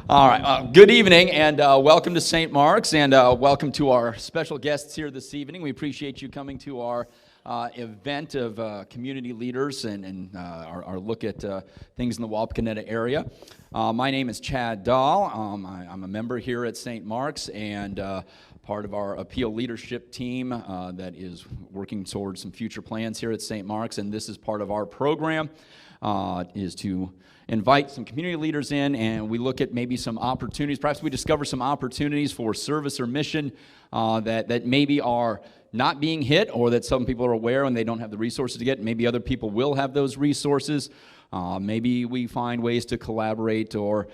All right, good evening and welcome to St. Mark's and welcome to our special guests here this evening. We appreciate you coming to our event of community leaders and our look at things in the Wapakoneta area. My name is Chad Dahl. I'm a member here at St. Mark's and part of our appeal leadership team that is working towards some future plans here at St. Mark's, and this is part of our program is to invite some community leaders in, and we look at maybe some opportunities. Perhaps we discover some opportunities for service or mission that maybe are not being hit, or that some people are aware and they don't have the resources to get. Maybe other people will have those resources. Maybe we find ways to collaborate or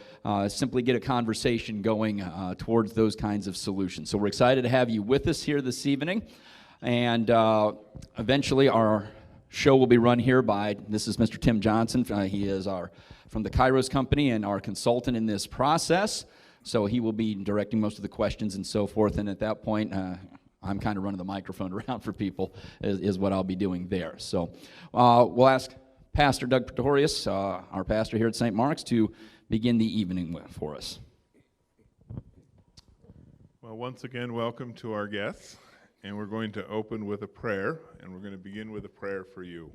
simply get a conversation going towards those kinds of solutions. So we're excited to have you with us here this evening, and eventually our show will be run here by, this is Mr. Tim Johnson. He is from the Kairos Company and our consultant in this process. So he will be directing most of the questions and so forth. And at that point, I'm kind of running the microphone around for people is what I'll be doing there. So we'll ask Pastor Doug Pretorius, our pastor here at St. Mark's, to begin the evening for us. Well, once again, welcome to our guests. And we're going to open with a prayer, and we're going to begin with a prayer for you.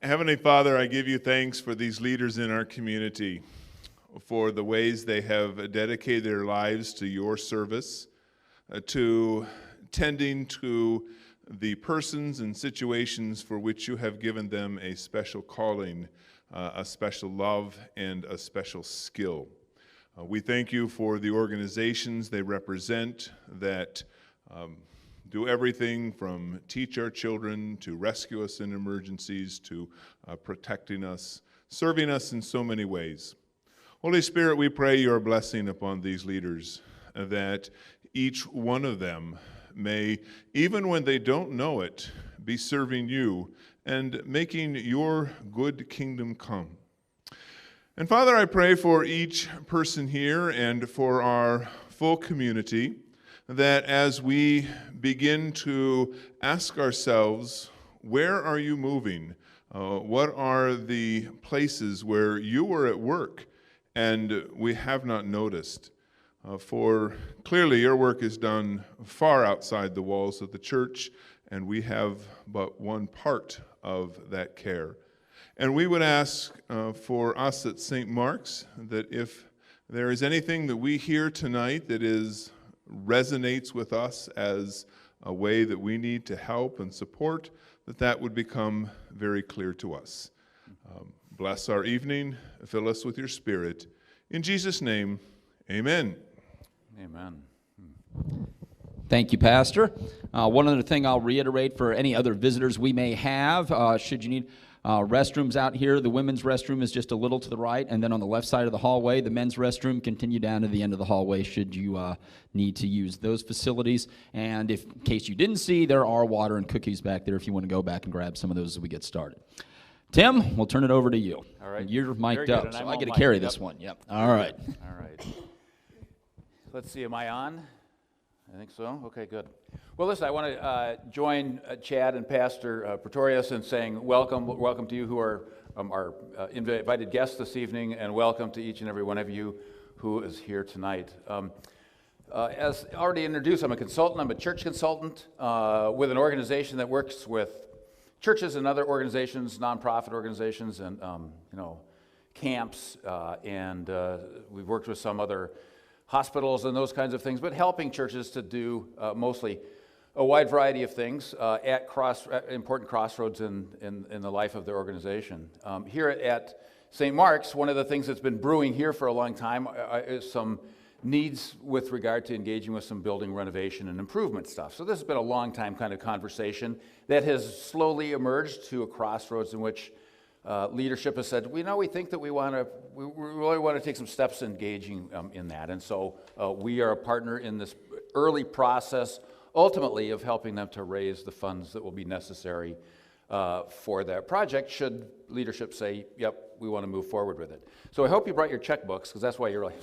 Heavenly Father, I give you thanks for these leaders in our community, for the ways they have dedicated their lives to your service, to tending to the persons and situations for which you have given them a special calling, a special love, and a special skill. We thank you for the organizations they represent that do everything from teach our children to rescue us in emergencies to protecting us, serving us in so many ways. Holy Spirit, we pray your blessing upon these leaders, that each one of them may, even when they don't know it, be serving you and making your good kingdom come. And Father, I pray for each person here and for our full community, that as we begin to ask ourselves, where are you moving? What are the places where you are at work and we have not noticed? For clearly your work is done far outside the walls of the church, and we have but one part of that care. And we would ask for us at St. Mark's that if there is anything that we hear tonight that resonates with us as a way that we need to help and support, that would become very clear to us. Bless our evening, fill us with your Spirit. In Jesus' name, amen. Amen. Thank you, Pastor. One other thing I'll reiterate for any other visitors we may have, should you need restrooms out here, the women's restroom is just a little to the right, and then on the left side of the hallway, the men's restroom continue down to the end of the hallway should you need to use those facilities. And in case you didn't see, there are water and cookies back there if you want to go back and grab some of those as we get started. Tim, we'll turn it over to you. All right. You're mic'd up, so I get to carry this one. Yep. All right. All right. Let's see, am I on? I think so. Okay, good. Well, listen, I want to join Chad and Pastor Pretorius in saying welcome to you who are our invited guests this evening, and welcome to each and every one of you who is here tonight. As already introduced, I'm a consultant. I'm a church consultant with an organization that works with churches and other organizations, nonprofit organizations, and camps, and we've worked with some other hospitals and those kinds of things, but helping churches to do mostly a wide variety of things at important crossroads in the life of their organization. Here at St. Mark's, one of the things that's been brewing here for a long time is some needs with regard to engaging with some building renovation and improvement stuff. So this has been a long time kind of conversation that has slowly emerged to a crossroads in which leadership has said, we think that we really want to take some steps engaging in that. And so we are a partner in this early process, ultimately, of helping them to raise the funds that will be necessary for that project, should leadership say, yep, we want to move forward with it. So I hope you brought your checkbooks, because that's why you're like...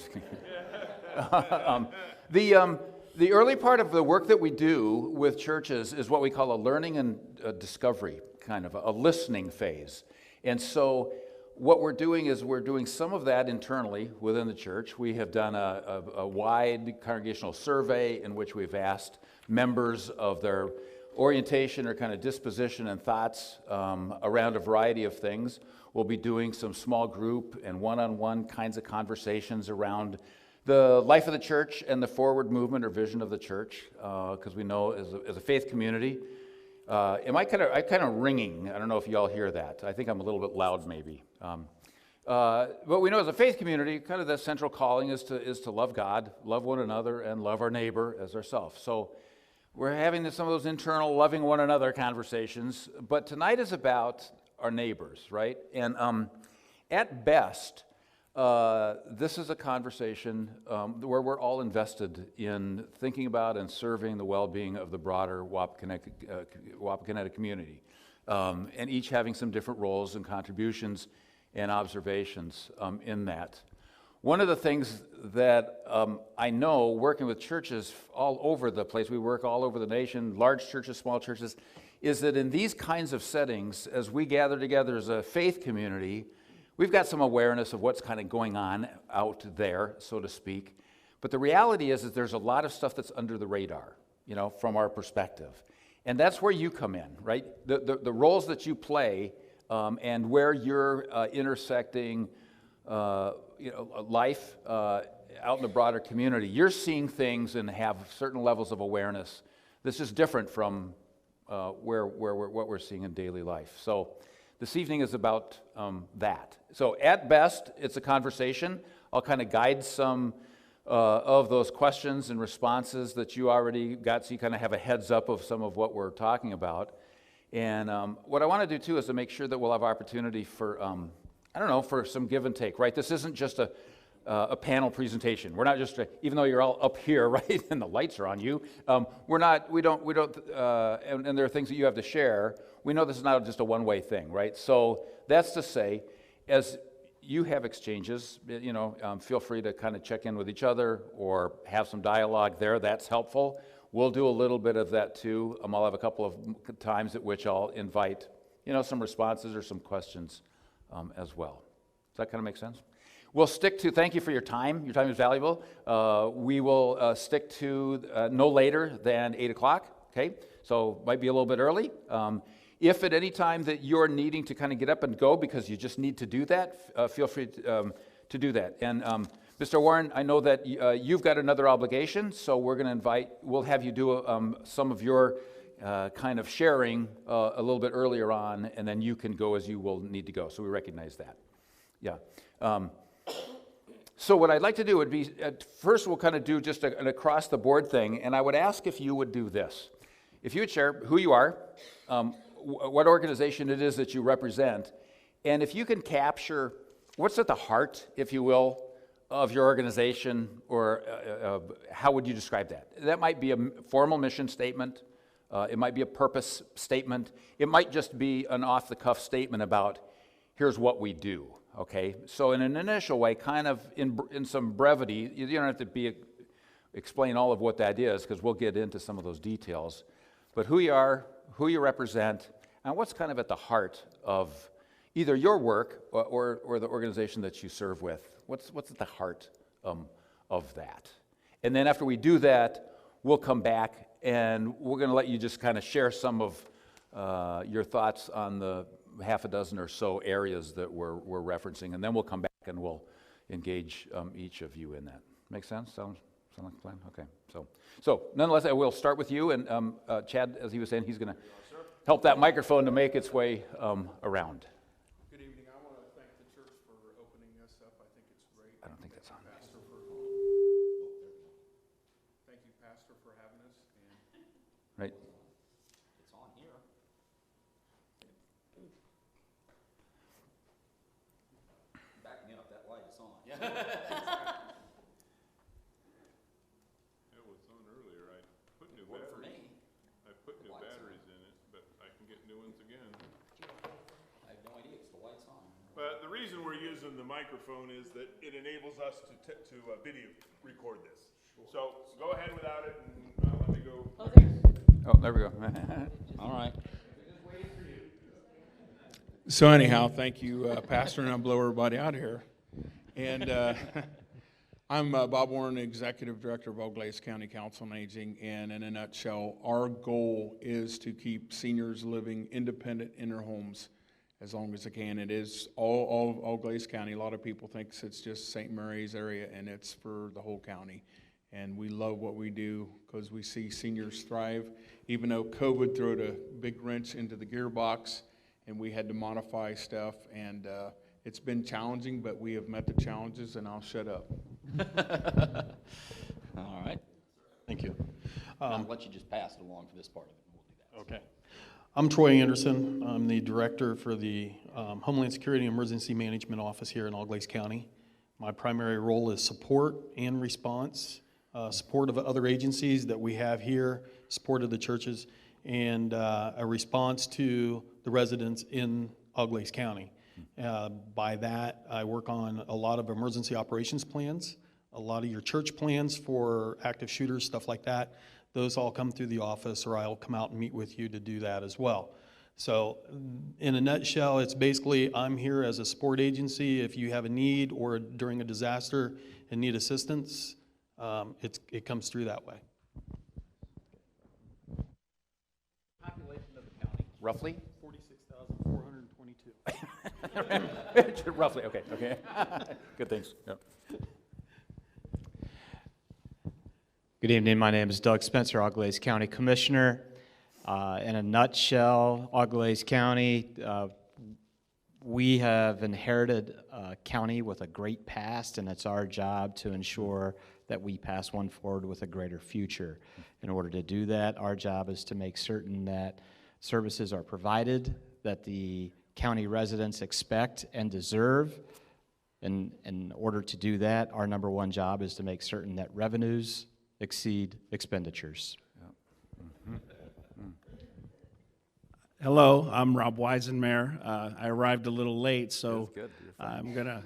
The early part of the work that we do with churches is what we call a learning and discovery, kind of a listening phase. And so what we're doing is we're doing some of that internally within the church. We have done a wide congregational survey in which we've asked members of their orientation or kind of disposition and thoughts around a variety of things. We'll be doing some small group and one-on-one kinds of conversations around the life of the church and the forward movement or vision of the church, because we know as a faith community, am I kind of ringing? I don't know if y'all hear that. I think I'm a little bit loud maybe. But we know as a faith community, kind of the central calling is to love God, love one another, and love our neighbor as ourselves. So we're having some of those internal loving one another conversations, but tonight is about our neighbors, right? And at best, this is a conversation where we're all invested in thinking about and serving the well-being of the broader Wapakoneta community, and each having some different roles and contributions and observations in that. One of the things that I know, working with churches all over the place, we work all over the nation, large churches, small churches, is that in these kinds of settings, as we gather together as a faith community, we've got some awareness of what's kind of going on out there, so to speak. But the reality is that there's a lot of stuff that's under the radar, from our perspective. And that's where you come in, right? The roles that you play and where you're intersecting life out in the broader community. You're seeing things and have certain levels of awareness that's just different from what we're seeing in daily life. So this evening is about that. So at best, it's a conversation. I'll kind of guide some of those questions and responses that you already got, so you kind of have a heads up of some of what we're talking about. And what I want to do too is to make sure that we'll have opportunity for, for some give and take, right? This isn't just a panel presentation. We're not just, even though you're all up here, right, and the lights are on you, and there are things that you have to share. We know this is not just a one-way thing, right? So that's to say, as you have exchanges, feel free to kind of check in with each other or have some dialogue there. That's helpful. We'll do a little bit of that too. I'll have a couple of times at which I'll invite, some responses or some questions as well. Does that kind of make sense? We'll stick to, thank you for your time. Your time is valuable. We will stick to no later than 8 o'clock, okay? So might be a little bit early. If at any time that you're needing to kind of get up and go because you just need to do that, feel free to do that. And Mr. Warren, I know that you've got another obligation, so we'll have you do some of your kind of sharing a little bit earlier on, and then you can go as you will need to go. So we recognize that. Yeah. So what I'd like to do would be, first we'll kind of do just an across-the-board thing, and I would ask if you would do this. If you would share who you are, what organization it is that you represent, and if you can capture what's at the heart, if you will, of your organization, or how would you describe that? That might be a formal mission statement. It might be a purpose statement. It might just be an off-the-cuff statement about, here's what we do, okay? So in an initial way, kind of in some brevity, you don't have to explain all of what that is, because we'll get into some of those details. But who you are, who you represent, and what's kind of at the heart of either your work or the organization that you serve with. What's at the heart of that? And then after we do that, we'll come back and we're going to let you just kind of share some of your thoughts on the half a dozen or so areas that we're referencing, and then we'll come back and we'll engage each of you in that. Make sense? Sound like a plan? Okay. So nonetheless, I will start with you, and Chad, as he was saying, he's going to help that microphone to make its way around. Good evening. I want to thank the church for opening this up. I think it's great. I don't think that's on. Thank you, Pastor, for having us. Right. It's on here. Back me up, that light is on. It was on earlier. I put new Worked for batteries. me. I put new batteries in it, but I can get new ones again. I have no idea, because the light's on. But the reason we're using the microphone is that it enables us to video record this. So go ahead without it, and let me go. Oh, there we go. All right. So anyhow, thank you, Pastor, and I'll blow everybody out of here. And I'm Bob Warren, Executive Director of Glaze County Council on Aging, and in a nutshell, our goal is to keep seniors living independent in their homes as long as they can. It is all Glaze County. A lot of people think it's just St. Mary's area, and it's for the whole county. And we love what we do because we see seniors thrive, even though COVID threw a big wrench into the gearbox, and we had to modify stuff, and it's been challenging, but we have met the challenges, and I'll shut up. All right. Thank you. I'll let you just pass it along for this part of it, and we'll do that. Okay. I'm Troy Anderson. I'm the director for the Homeland Security and Emergency Management Office here in Glaze County. My primary role is support and response, support of other agencies that we have here, support of the churches, and a response to the residents in Glaze County. By that, I work on a lot of emergency operations plans, a lot of your church plans for active shooters, stuff like that. Those all come through the office, or I'll come out and meet with you to do that as well. So in a nutshell, it's basically I'm here as a support agency. If you have a need or during a disaster and need assistance, it comes through that way. Population of the county, roughly? 46,422. Roughly, okay. Good, thanks. Yep. Good evening. My name is Doug Spencer, Glaze County Commissioner. In a nutshell, Glaze County, we have inherited a county with a great past, and it's our job to ensure that we pass one forward with a greater future. In order to do that, our job is to make certain that services are provided that the county residents expect and deserve. And in order to do that, our number one job is to make certain that revenues exceed expenditures. Hello, I'm Rob Weisenmayer. I arrived a little late, so That's good. You're fine. I'm gonna.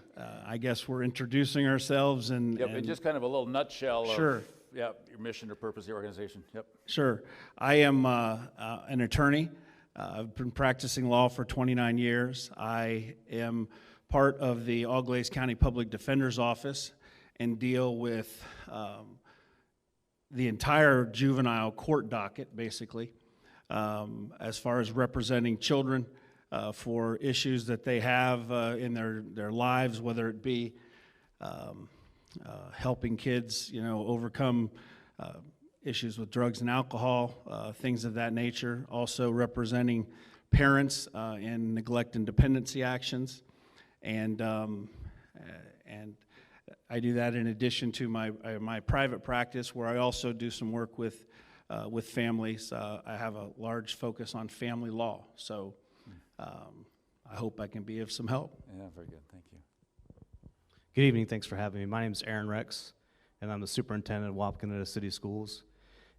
I guess we're introducing ourselves and. Yep, and just kind of a little nutshell Sure. of your mission or purpose of the organization. Yep. Sure. I am an attorney. I've been practicing law for 29 years. I am part of the Glaze County Public Defender's Office and deal with the entire juvenile court docket, basically, as far as representing children for issues that they have in their lives, whether it be helping kids, overcome issues with drugs and alcohol, things of that nature. Also representing parents in neglect and dependency actions, and I do that in addition to my private practice, where I also do some work with families. I have a large focus on family law, so I hope I can be of some help. Yeah, very good. Thank you. Good evening. Thanks for having me. My name is Aaron Rex, and I'm the superintendent of Wapakoneta City Schools.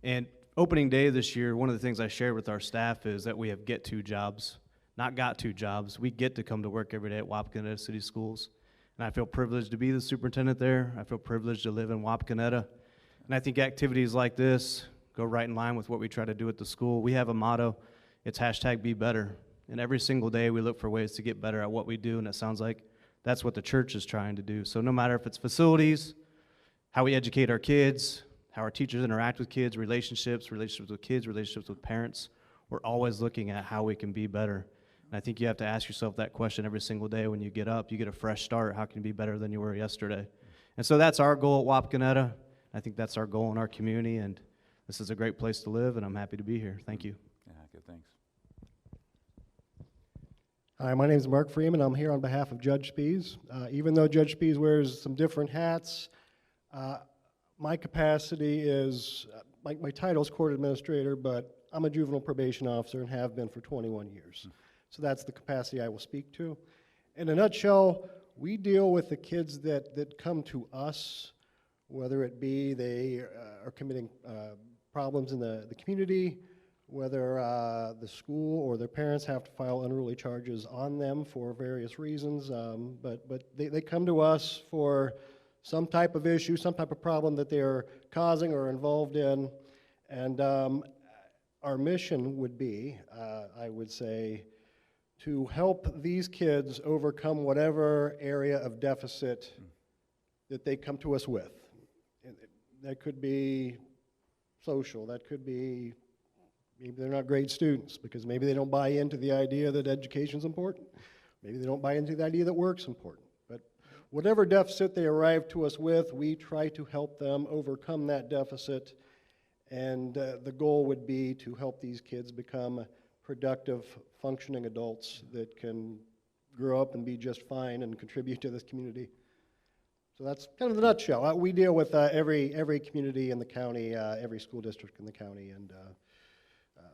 And opening day this year, one of the things I shared with our staff is that we have get-to jobs, not got-to jobs. We get to come to work every day at Wapakoneta City Schools. And I feel privileged to be the superintendent there. I feel privileged to live in Wapakoneta. And I think activities like this go right in line with what we try to do at the school. We have a motto. It's #BeBetter. And every single day we look for ways to get better at what we do, and it sounds like that's what the church is trying to do. So no matter if it's facilities, how we educate our kids, how our teachers interact with kids, relationships with kids, relationships with parents, we're always looking at how we can be better. And I think you have to ask yourself that question every single day when you get up. You get a fresh start. How can you be better than you were yesterday? And so that's our goal at Wapakoneta. I think that's our goal in our community, and this is a great place to live, and I'm happy to be here. Thank you. Yeah, good, thanks. Hi, my name is Mark Freeman. I'm here on behalf of Judge Spies. Even though Judge Spies wears some different hats, my capacity is, my title is court administrator, but I'm a juvenile probation officer and have been for 21 years. So that's the capacity I will speak to. In a nutshell, we deal with the kids that come to us, whether it be they are committing problems in the community, whether the school or their parents have to file unruly charges on them for various reasons, but they come to us for some type of issue, some type of problem that they are causing or involved in, and our mission would be, I would say, to help these kids overcome whatever area of deficit that they come to us with. And that could be social, that could be maybe they're not great students because maybe they don't buy into the idea that education's important. Maybe they don't buy into the idea that work's important. But whatever deficit they arrive to us with, we try to help them overcome that deficit. And the goal would be to help these kids become productive, functioning adults that can grow up and be just fine and contribute to this community. So that's kind of the nutshell. We deal with every community in the county, every school district in the county, and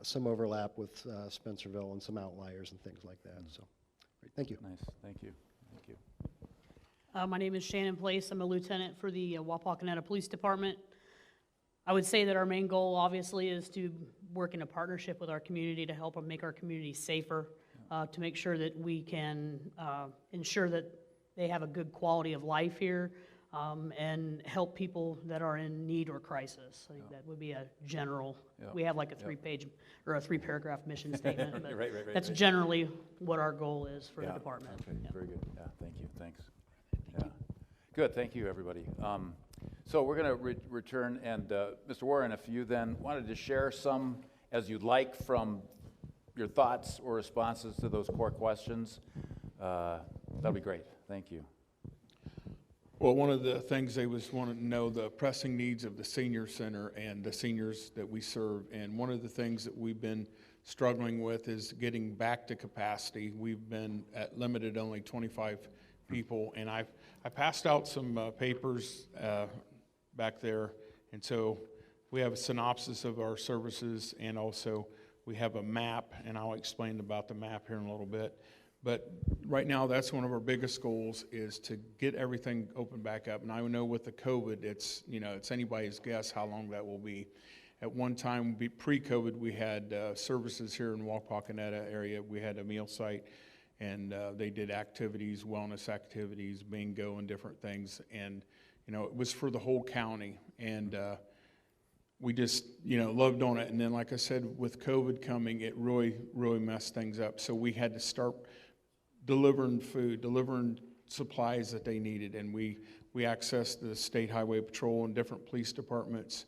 some overlap with Spencerville and some outliers and things like that. So, great. Thank you. Nice, thank you, thank you. My name is Shannon Place. I'm a lieutenant for the Wapakoneta Police Department. I would say that our main goal, obviously, is to work in a partnership with our community to help them make our community safer, to make sure that we can ensure that they have a good quality of life here, and help people that are in need or crisis. I think that would be a general, we have like a three-page or a three-paragraph mission statement, but that's generally what our goal is for the department. Okay, very good. Yeah, thank you, thanks. Good, thank you, everybody. So we're going to return, and Mr. Warren, if you then wanted to share some, as you'd like, from your thoughts or responses to those core questions, that'd be great. Thank you. Well, one of the things they was wanting to know the pressing needs of the senior center and the seniors that we serve. And one of the things that we've been struggling with is getting back to capacity. We've been at limited only 25 people, and I passed out some papers back there, and so we have a synopsis of our services, and also we have a map, and I'll explain about the map here in a little bit. But right now, that's one of our biggest goals, is to get everything open back up. And I know with the COVID, it's anybody's guess how long that will be. At one time, pre-COVID, we had services here in Wapakoneta area. We had a meal site, and they did activities, wellness activities, bingo, and different things. And it was for the whole county, and we just loved on it. And then, like I said, with COVID coming, it really messed things up. So we had to start delivering food, delivering supplies that they needed, and we accessed the State Highway Patrol and different police departments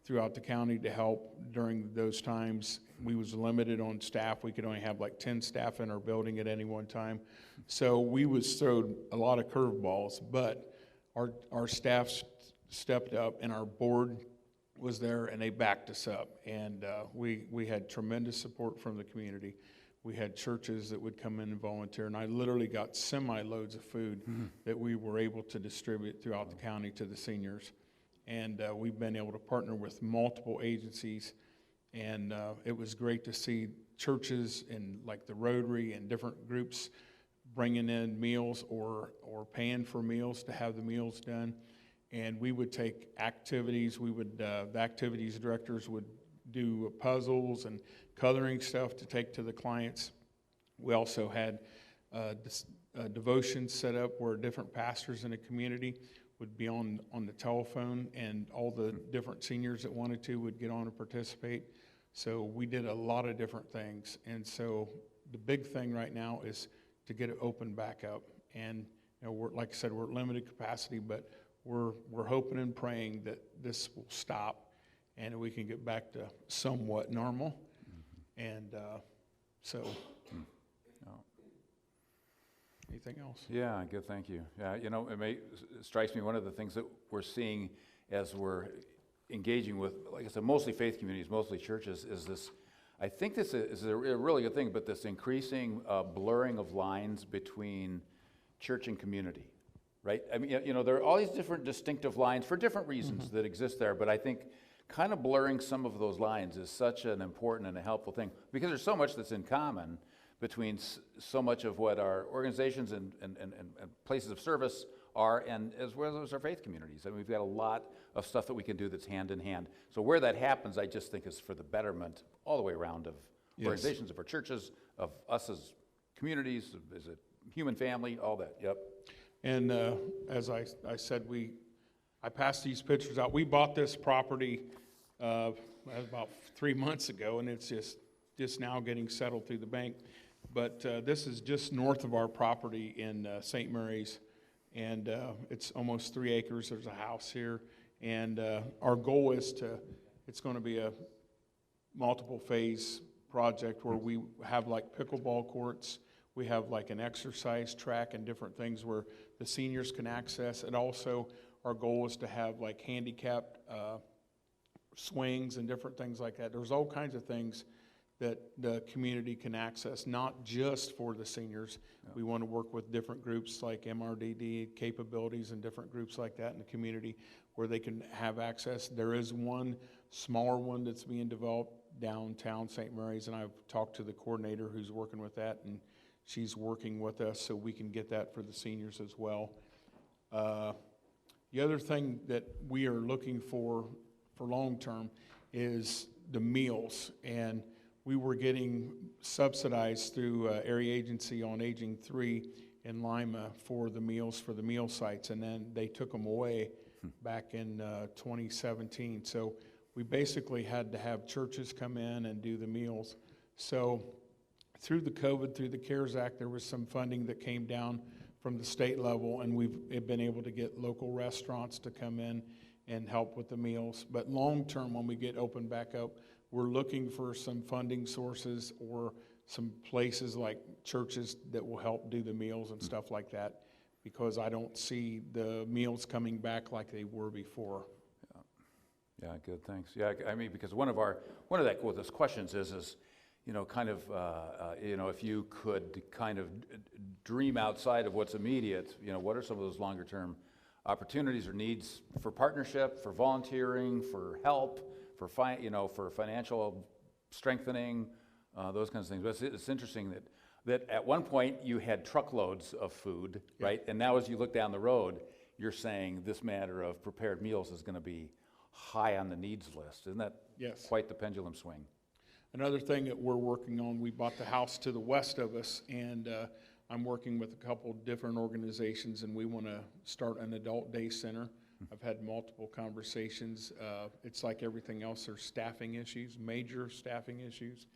throughout the county to help during those times. We was limited on staff. We could only have like 10 staff in our building at any one time. So we was thrown a lot of curveballs, but our staff stepped up, and our board was there, and they backed us up. And we had tremendous support from the community. We had churches that would come in and volunteer, and I literally got semi-loads of food that we were able to distribute throughout the county to the seniors. And we've been able to partner with multiple agencies, and it was great to see churches and like the Rotary and different groups bringing in meals or paying for meals to have the meals done. And we would take activities. The activities directors would do puzzles and coloring stuff to take to the clients. We also had devotions set up where different pastors in the community would be on the telephone, and all the different seniors that wanted to would get on and participate. So we did a lot of different things. And so the big thing right now is to get it open back up. And like I said, we're at limited capacity, but we're hoping and praying that this will stop and we can get back to somewhat normal. And so, anything else? Yeah, good, thank you. Yeah, it strikes me one of the things that we're seeing as we're engaging with, like I said, mostly faith communities, mostly churches, is this, I think this is a really good thing, but this increasing blurring of lines between church and community, right? I mean, there are all these different distinctive lines for different reasons that exist there, but I think kind of blurring some of those lines is such an important and a helpful thing, because there's so much that's in common between so much of what our organizations and places of service are, and as well as our faith communities. I mean, we've got a lot of stuff that we can do that's hand in hand. So where that happens, I just think is for the betterment all the way around of organizations, of our churches, of us as communities, as a human family, all that, yep. And as I said, I passed these pictures out. We bought this property about 3 months ago, and it's just now getting settled through the bank. But this is just north of our property in St. Mary's, and it's almost 3 acres. There's a house here, and our goal is it's going to be a multiple phase project where we have like pickleball courts, we have like an exercise track and different things where the seniors can access. And also our goal is to have like handicapped swings and different things like that. There's all kinds of things that the community can access, not just for the seniors. No. We want to work with different groups like MRDD capabilities and different groups like that in the community where they can have access. There is one smaller one that's being developed downtown St. Mary's, and I've talked to the coordinator who's working with that, and she's working with us so we can get that for the seniors as well. The other thing that we are looking for long-term is the meals, and we were getting subsidized through Area Agency on Aging 3 in Lima for the meal sites, and then they took them away back in 2017. So we basically had to have churches come in and do the meals. So through the COVID, through the CARES Act, there was some funding that came down from the state level, and we've been able to get local restaurants to come in and help with the meals. But long term, when we get open back up, we're looking for some funding sources or some places like churches that will help do the meals and stuff like that, because I don't see the meals coming back like they were before. Yeah, good, thanks. Yeah, I mean, because one of those questions is, you know, kind of, you know, if you could kind of dream outside of what's immediate, you know, what are some of those longer term opportunities or needs for partnership, for volunteering, for help, for financial strengthening, those kinds of things. But it's interesting that at one point you had truckloads of food, yeah, right? And now as you look down the road, you're saying this matter of prepared meals is going to be high on the needs list. Isn't that yes, quite the pendulum swing? Another thing that we're working on, we bought the house to the west of us, and I'm working with a couple different organizations, and we want to start an adult day center. I've had multiple conversations. It's like everything else, there's staffing issues, major staffing issues.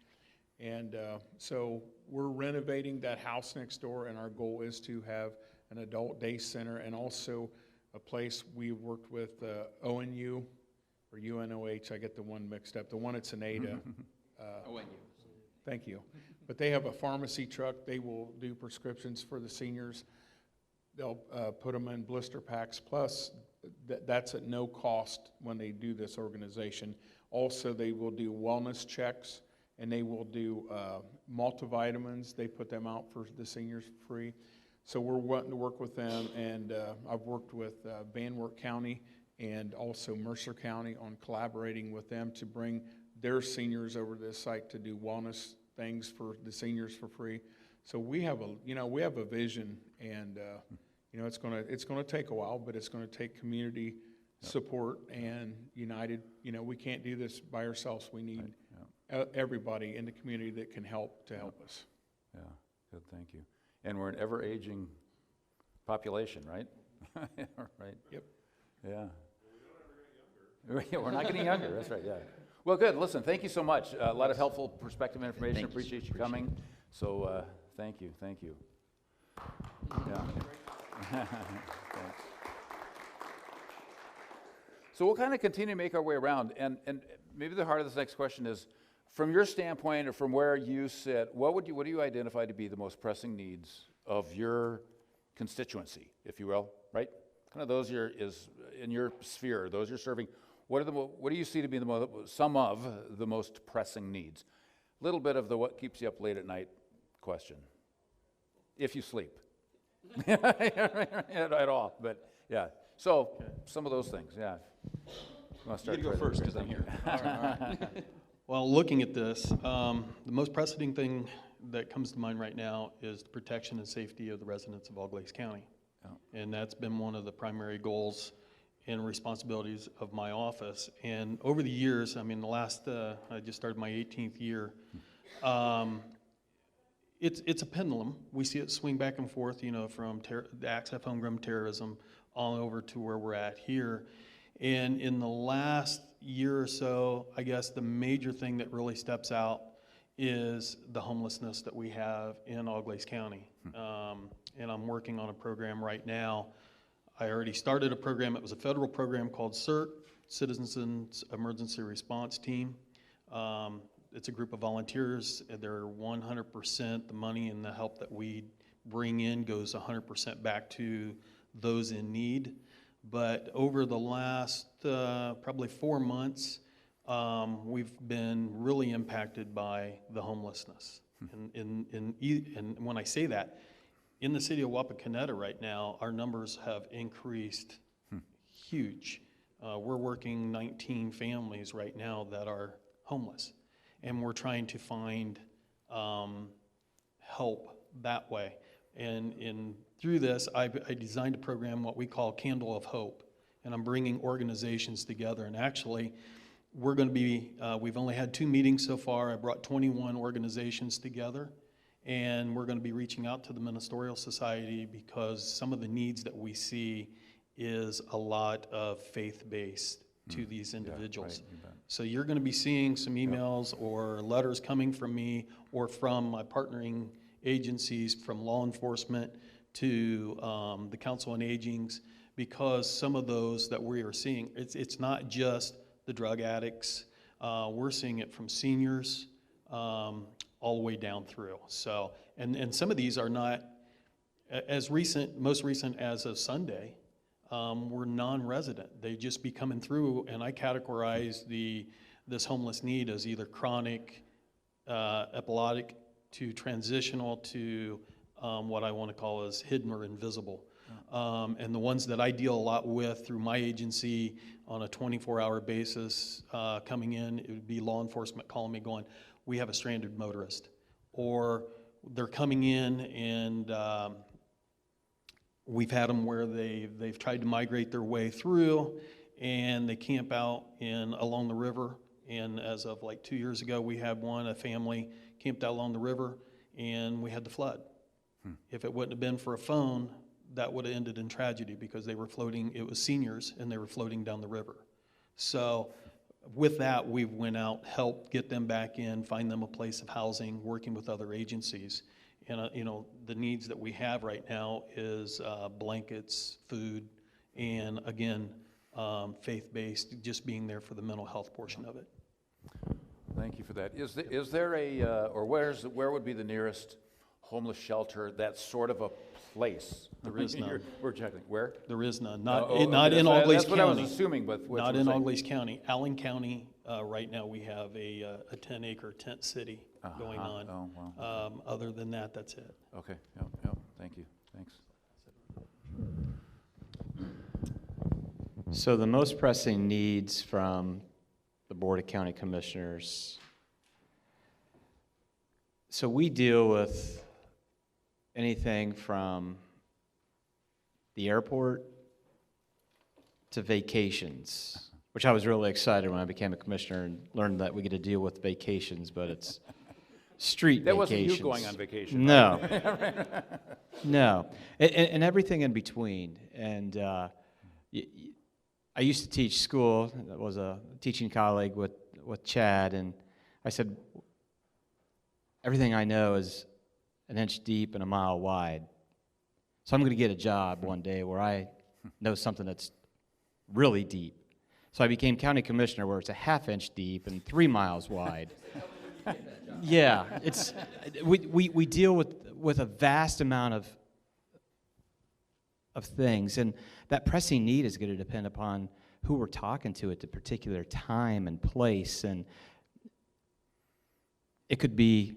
And so we're renovating that house next door, and our goal is to have an adult day center and also a place we worked with ONU or UNOH. I get the one mixed up. The one at Ada. ONU. Thank you. But they have a pharmacy truck. They will do prescriptions for the seniors. They'll put them in blister packs. Plus, that's at no cost when they do this organization. Also, they will do wellness checks, and they will do multivitamins. They put them out for the seniors free. So we're wanting to work with them, and I've worked with Van Wert County and also Mercer County on collaborating with them to bring their seniors over to this site to do wellness things for the seniors for free. So we have a vision, and you know, it's gonna take a while, but it's gonna take community support and united. You know, we can't do this by ourselves. We need everybody in the community that can help to help us. Yeah, good, thank you. And we're an ever-aging population, right? Right. Yep. Yeah. We're not getting younger. That's right. Yeah. Well, good. Listen, thank you so much. A lot of helpful perspective and information. Appreciate you coming. So, thank you. Thank you. Yeah. Thanks. So we'll kind of continue to make our way around, and maybe the heart of this next question is, from your standpoint or from where you sit, what do you identify to be the most pressing needs of your constituency, if you will, right? Kind of those is in your sphere, those you're serving. What do you see to be some of the most pressing needs? A little bit of the what keeps you up late at night question, if you sleep. At all, but yeah. So some of those things, yeah. You go first because I'm here. All right. Well, looking at this, the most pressing thing that comes to mind right now is the protection and safety of the residents of Glaze County. Yeah. And that's been one of the primary goals and responsibilities of my office. And over the years, I mean, I just started my 18th year, it's a pendulum. We see it swing back and forth, you know, from the acts of homegrown terrorism all over to where we're at here. And in the last year or so, I guess the major thing that really steps out is the homelessness that we have in all Glaze County. And I'm working on a program right now. I already started a program. It was a federal program called CERT, Citizens Emergency Response Team. It's a group of volunteers. They're 100%, the money and the help that we bring in goes 100% back to those in need. But over the last probably 4 months, we've been really impacted by the homelessness. And when I say that, in the city of Wapakoneta right now, our numbers have increased huge. We're working 19 families right now that are homeless, and we're trying to find help that way. And through this, I designed a program, what we call Candle of Hope, and I'm bringing organizations together. And actually, we're going to be, we've only had 2 meetings so far. I brought 21 organizations together, and we're going to be reaching out to the Ministerial Society because some of the needs that we see is a lot of faith-based to these individuals. Yeah, right, so you're going to be seeing some emails or letters coming from me or from my partnering agencies, from law enforcement to the Council on Aging's, because some of those that we are seeing, it's not just the drug addicts. We're seeing it from seniors all the way down through. So, and some of these are not as recent, most recent as of Sunday, were non-resident. They just be coming through, and I categorize this homeless need as either chronic, epileptic, to transitional to what I want to call as hidden or invisible. And the ones that I deal a lot with through my agency on a 24-hour basis coming in, it would be law enforcement calling me going, we have a stranded motorist. Or they're coming in and we've had them where they've tried to migrate their way through and they camp out along the river. And as of like 2 years ago, we had a family camped out along the river and we had the flood. If it wouldn't have been for a phone, that would have ended in tragedy because they were floating, it was seniors, and they were floating down the river. So with that, we went out, helped get them back in, find them a place of housing, working with other agencies. And the needs that we have right now is blankets, food, and again, faith-based, just being there for the mental health portion of it. Thank you for that. Is there or where would be the nearest homeless shelter that's sort of a place? There is none. We're checking. Where? There is none. Not in all Glaze County. That's what I was assuming, but not in all Glaze County. Allen County, right now we have a 10-acre tent city going on. Oh, wow. Other than that, that's it. Okay. Yep. Thank you. Thanks. So the most pressing needs from the Board of County Commissioners. So we deal with anything from the airport to vacations, which I was really excited when I became a commissioner and learned that we get to deal with vacations, but it's street That vacations. wasn't you going on vacation. No. Right? No. And everything in between. And I used to teach school. I was a teaching colleague with Chad, and I said, everything I know is an inch deep and a mile wide. So I'm going to get a job one day where I know something that's really deep. So I became county commissioner where it's a half-inch deep and 3 miles wide. Yeah, we deal with a vast amount of things, and that pressing need is going to depend upon who we're talking to at the particular time and place, and it could be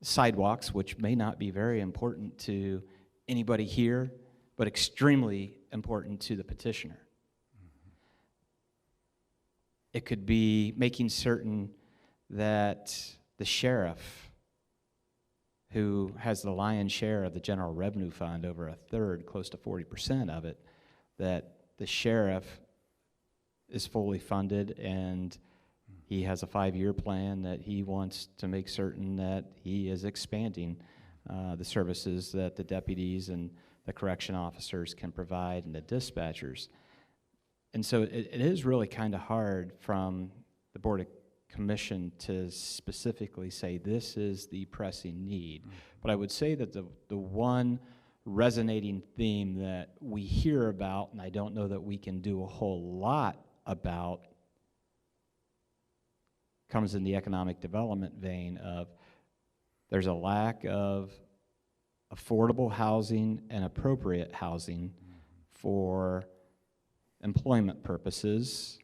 sidewalks, which may not be very important to anybody here, but extremely important to the petitioner. It could be making certain that the sheriff, who has the lion's share of the general revenue fund, over a third, close to 40% of it, that the sheriff is fully funded and he has a 5-year plan that he wants to make certain that he is expanding the services that the deputies and the correction officers can provide and the dispatchers. And so it is really kind of hard from the Board of commission to specifically say this is the pressing need. But I would say that the one resonating theme that we hear about, and I don't know that we can do a whole lot about, comes in the economic development vein of there's a lack of affordable housing and appropriate housing for employment purposes.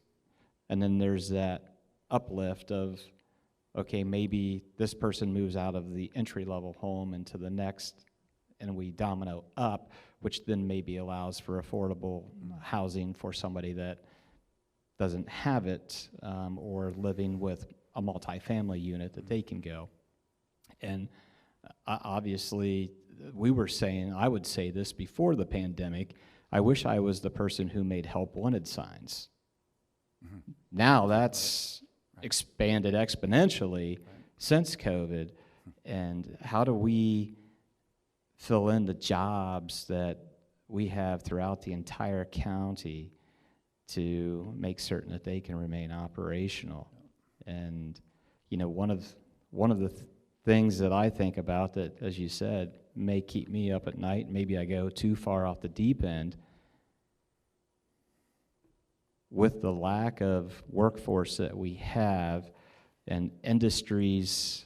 And then there's that uplift of, okay, maybe this person moves out of the entry-level home into the next, and we domino up, which then maybe allows for affordable housing for somebody that doesn't have it, or living with a multifamily unit that they can go. And obviously, we were saying, I would say this before the pandemic, I wish I was the person who made help wanted signs. Now that's expanded exponentially since COVID. And how do we fill in the jobs that we have throughout the entire county to make certain that they can remain operational? And, you know, one of the things that I think about that, as you said, may keep me up at night, maybe I go too far off the deep end, with the lack of workforce that we have and industries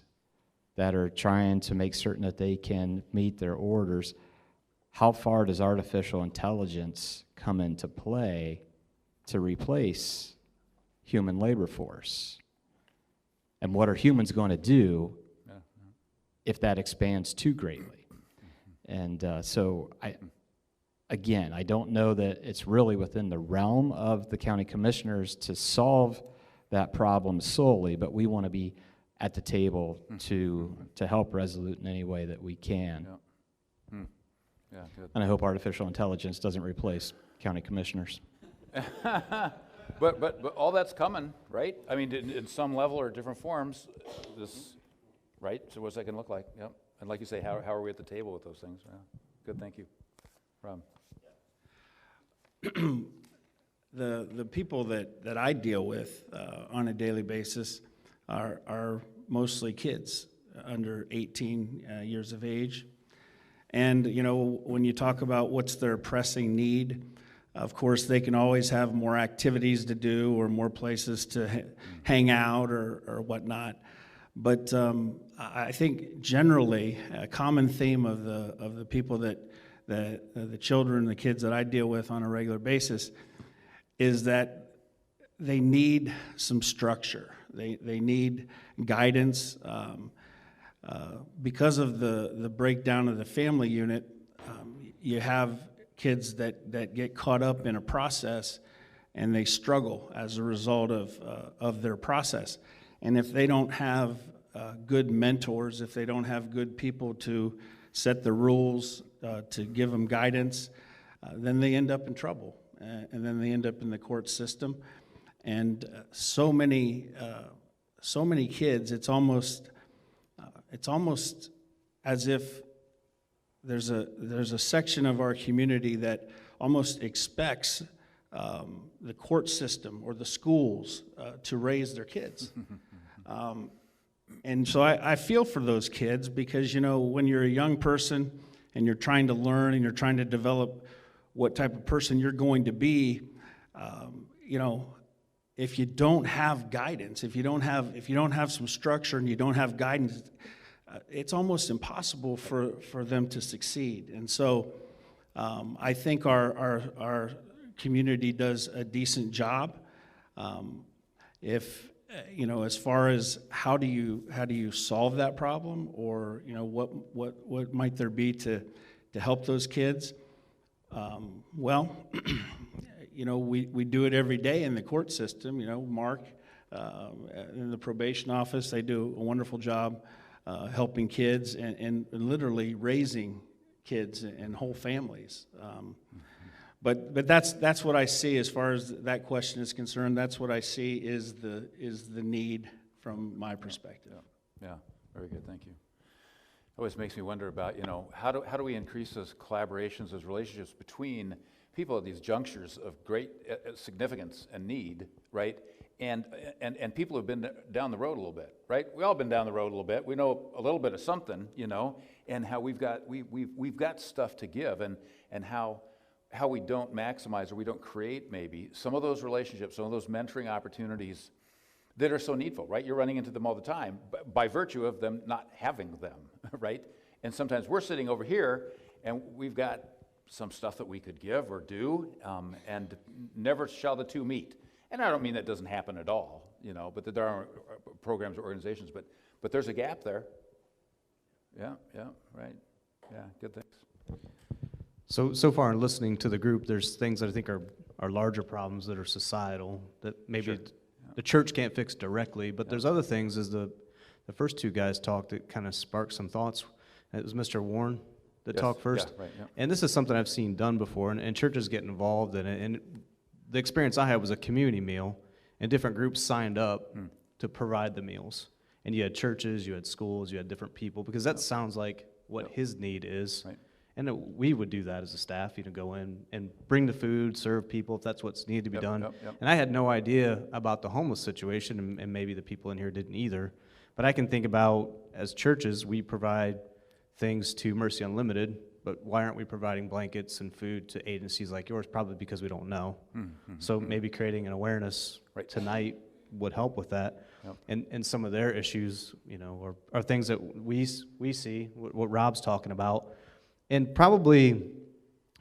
that are trying to make certain that they can meet their orders, how far does artificial intelligence come into play to replace human labor force? And what are humans going to do if that expands too greatly? And so I don't know that it's really within the realm of the county commissioners to solve that problem solely, but we want to be at the table to help Resolute in any way that we can. Yeah, good. And I hope artificial intelligence doesn't replace county commissioners. But all that's coming, right? I mean, in some level or different forms, this, right? So what's that going to look like? Yep. And like you say, how are we at the table with those things? Yeah. Good, thank you. Rob. The people that I deal with on a daily basis are mostly kids under 18 years of age. And, you know, when you talk about what's their pressing need, of course, they can always have more activities to do or more places to hang out or whatnot. But I think generally a common theme of the people the children, the kids that I deal with on a regular basis, is that they need some structure. They need guidance. Because of the breakdown of the family unit, you have kids that get caught up in a process and they struggle as a result of their process. And if they don't have good mentors, if they don't have good people to set the rules, to give them guidance, then they end up in trouble. And then they end up in the court system. And so many kids, it's almost as if there's a section of our community that almost expects the court system or the schools to raise their kids. And so I feel for those kids because, you know, when you're a young person and you're trying to learn and you're trying to develop what type of person you're going to be, you know, if you don't have guidance, if you don't have some structure and you don't have guidance, it's almost impossible for them to succeed. And so I think our community does a decent job. If you know, as far as how do you solve that problem, or you know what might there be to help those kids? Well, you know, we do it every day in the court system. You know, Mark in the probation office, they do a wonderful job helping kids and literally raising kids and whole families. But that's what I see as far as that question is concerned. That's what I see is the need from my perspective. Yeah, very good, thank you. It always makes me wonder about, you know, how do we increase those collaborations, those relationships between people at these junctures of great significance and need, right? And people have been down the road a little bit, right? We all been down the road a little bit. We know a little bit of something, and how we've got stuff to give, and how we don't maximize or we don't create maybe some of those relationships, some of those mentoring opportunities that are so needful, right? You're running into them all the time by virtue of them not having them, right? And sometimes we're sitting over here and we've got some stuff that we could give or do, and never shall the two meet. And I don't mean that doesn't happen at all, but that there are programs or organizations, but there's a gap there. Yeah, right. Yeah, good things. So far in listening to the group, there's things that I think are larger problems that are societal that maybe the church can't fix directly, but there's other things, as the first two guys talked, that kind of sparked some thoughts. It was Mr. Warren that talked first. Yeah, right, yeah. And this is something I've seen done before, and churches get involved in it. And the experience I had was a community meal, and different groups signed up to provide the meals. And you had churches, you had schools, you had different people, because that sounds like what his need is. Right. And we would do that as a staff, go in and bring the food, serve people if that's what's needed to be done. And I had no idea about the homeless situation, and maybe the people in here didn't either. But I can think about, as churches, we provide things to Mercy Unlimited, but why aren't we providing blankets and food to agencies like yours? Probably because we don't know. So maybe creating an awareness tonight would help with that. And some of their issues, are things that we see, what Rob's talking about. And probably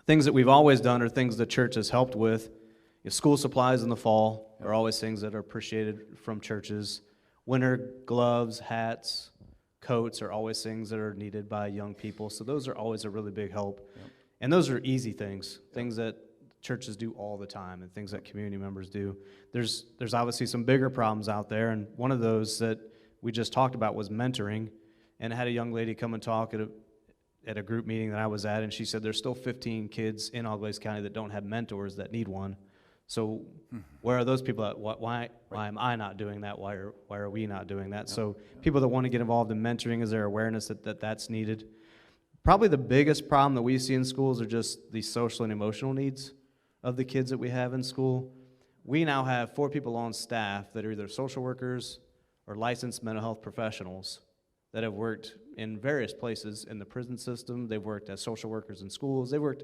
things that we've always done are things the church has helped with. School supplies in the fall are always things that are appreciated from churches. Winter gloves, hats, coats are always things that are needed by young people. So those are always a really big help. And those are easy things, things that churches do all the time and things that community members do. There's obviously some bigger problems out there, and one of those that we just talked about was mentoring. And I had a young lady come and talk at a group meeting that I was at, and she said there's still 15 kids in Glaze County that don't have mentors that need one. So where are those people at? Why am I not doing that? Why are we not doing that? So people that want to get involved in mentoring, is there awareness that that's needed? Probably the biggest problem that we see in schools are just the social and emotional needs of the kids that we have in school. We now have 4 people on staff that are either social workers or licensed mental health professionals that have worked in various places in the prison system. They've worked as social workers in schools. They've worked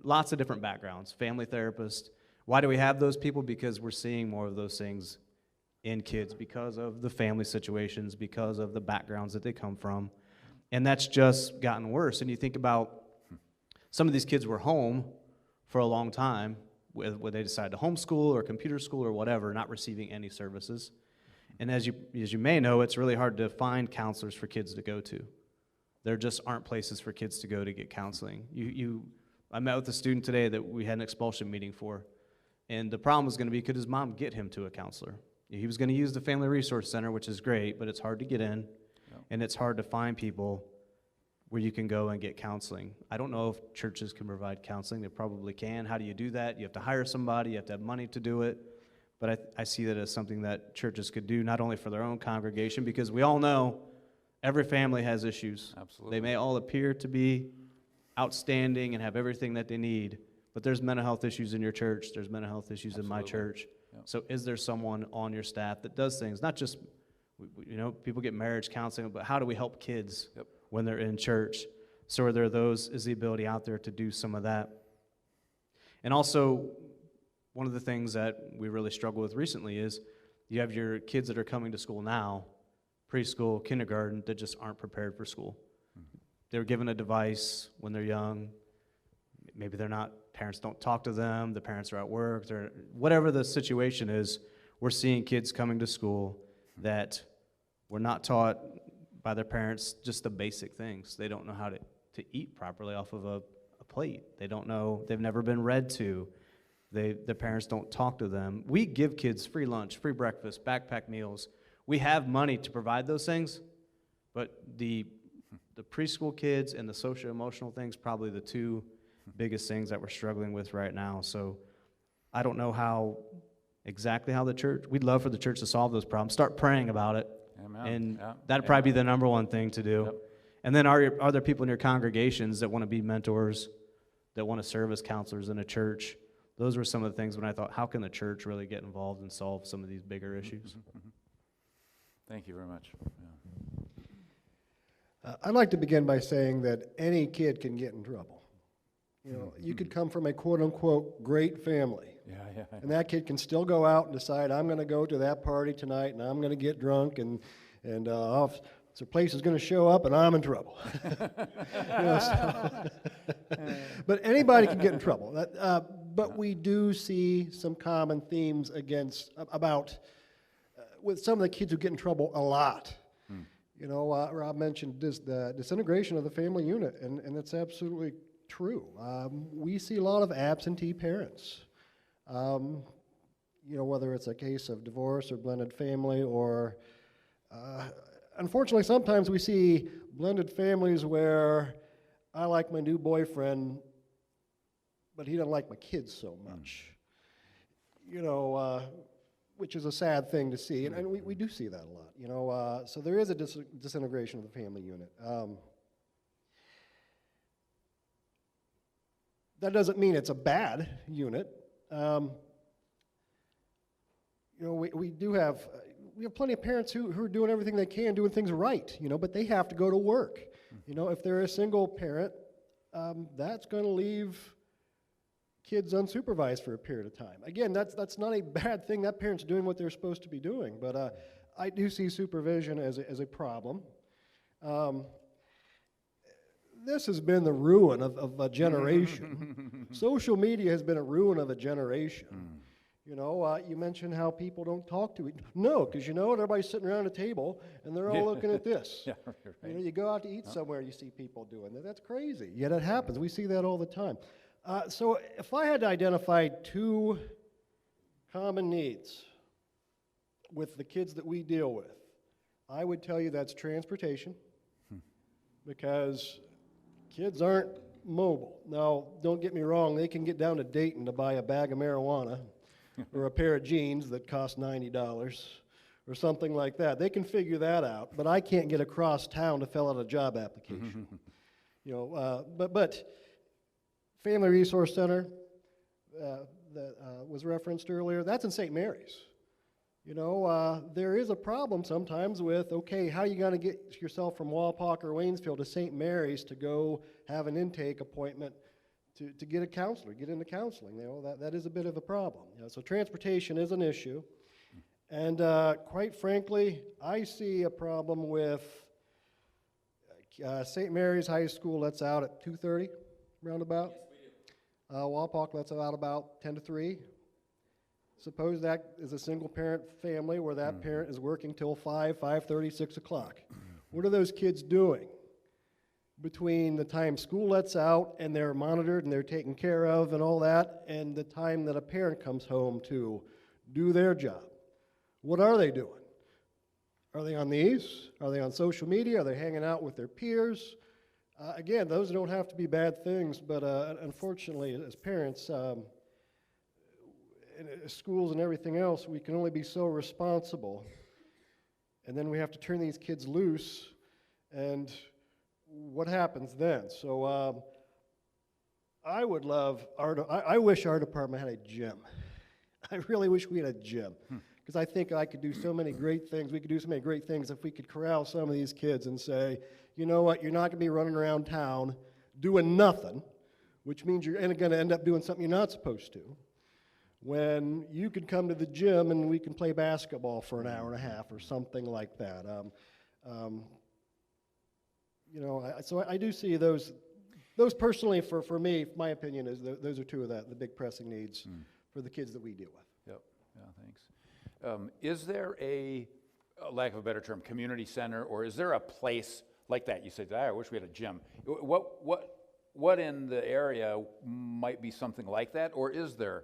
lots of different backgrounds, family therapists. Why do we have those people? Because we're seeing more of those things in kids because of the family situations, because of the backgrounds that they come from. And that's just gotten worse. And you think about some of these kids were home for a long time, whether they decided to homeschool or computer school or whatever, not receiving any services. And as you may know, it's really hard to find counselors for kids to go to. There just aren't places for kids to go to get counseling. I met with a student today that we had an expulsion meeting for, and the problem was going to be, could his mom get him to a counselor? He was going to use the Family Resource Center, which is great, but it's hard to get in, and it's hard to find people where you can go and get counseling. I don't know if churches can provide counseling. They probably can. How do you do that? You have to hire somebody. You have to have money to do it. But I see that as something that churches could do, not only for their own congregation, because we all know every family has issues. Absolutely. They may all appear to be outstanding and have everything that they need, but there's mental health issues in your church. There's mental health issues in my church. Yep. So is there someone on your staff that does things, not just, people get marriage counseling, but how do we help kids when they're in church? So is the ability out there to do some of that? And also, one of the things that we really struggle with recently is you have your kids that are coming to school now, preschool, kindergarten, that just aren't prepared for school. They're given a device when they're young. Maybe parents don't talk to them, the parents are at work, whatever the situation is, we're seeing kids coming to school that were not taught by their parents just the basic things. They don't know how to eat properly off of a plate. They don't know, they've never been read to. Their parents don't talk to them. We give kids free lunch, free breakfast, backpack meals. We have money to provide those things, but the preschool kids and the social emotional things, probably the two biggest things that we're struggling with right now. So I don't know exactly how the church, we'd love for the church to solve those problems. Start praying about it. Amen. And that'd probably be the number one thing to do. And then are there people in your congregations that want to be mentors that want to serve as counselors in a church. Those were some of the things when I thought, how can the church really get involved and solve some of these bigger issues? Thank you very much. Yeah. I'd like to begin by saying that any kid can get in trouble. You know, you could come from a quote-unquote great family, Yeah. and that kid can still go out and decide, I'm going to go to that party tonight, and I'm going to get drunk, and the place is going to show up, and I'm in trouble. But anybody can get in trouble. But we do see some common themes with some of the kids who get in trouble a lot. You know, Rob mentioned the disintegration of the family unit, and it's absolutely true. We see a lot of absentee parents. You know, whether it's a case of divorce or blended family, or unfortunately, sometimes we see blended families where I like my new boyfriend, but he doesn't like my kids so much. You know, which is a sad thing to see, and we do see that a lot. You know, so there is a disintegration of the family unit. That doesn't mean it's a bad unit. You know, we have plenty of parents who are doing everything they can, doing things right, you know, but they have to go to work. You know, if they're a single parent, that's going to leave kids unsupervised for a period of time. Again, that's not a bad thing. That parent's doing what they're supposed to be doing, but I do see supervision as a problem. This has been the ruin of a generation. Social media has been a ruin of a generation. You know, you mentioned how people don't talk to each other. No, because you know what? Everybody's sitting around a table, and they're all looking at this. Yeah, right. You know, you go out to eat somewhere, you see people doing that. That's crazy. Yet it happens. We see that all the time. So if I had to identify two common needs with the kids that we deal with, I would tell you that's transportation, because kids aren't mobile. Now, don't get me wrong, they can get down to Dayton to buy a bag of marijuana or a pair of jeans that cost $90 or something like that. They can figure that out, but I can't get across town to fill out a job application. You know, but Family Resource Center that was referenced earlier, that's in St. Mary's. You know, there is a problem sometimes with, okay, how are you going to get yourself from Walpock or Waynesville to St. Mary's to go have an intake appointment to get a counselor, get into counseling? You know, that is a bit of a problem. You know, so transportation is an issue. And quite frankly, I see a problem with St. Mary's High School lets out at 2:30, roundabout. Yes, we do. Walpock lets out about 10 to 3. Suppose that is a single-parent family where that parent is working till 5, 5:30, 6 o'clock. What are those kids doing between the time school lets out and they're monitored and they're taken care of and all that, and the time that a parent comes home to do their job? What are they doing? Are they on these? Are they on social media? Are they hanging out with their peers? Again, those don't have to be bad things, but unfortunately, as parents, in schools and everything else, we can only be so responsible. And then we have to turn these kids loose, and what happens then? So I would love, I wish our department had a gym. I really wish we had a gym, because I think I could do so many great things. We could do so many great things if we could corral some of these kids and say, you know what, you're not going to be running around town doing nothing, which means you're going to end up doing something you're not supposed to, when you could come to the gym and we can play basketball for an hour and a half or something like that. You know, so I do see those personally, for me, my opinion is those are two of the big pressing needs for the kids that we deal with. Yep, yeah, thanks. Is there a lack of a better term, community center, or is there a place like that? You said, I wish we had a gym. What in the area might be something like that, or is there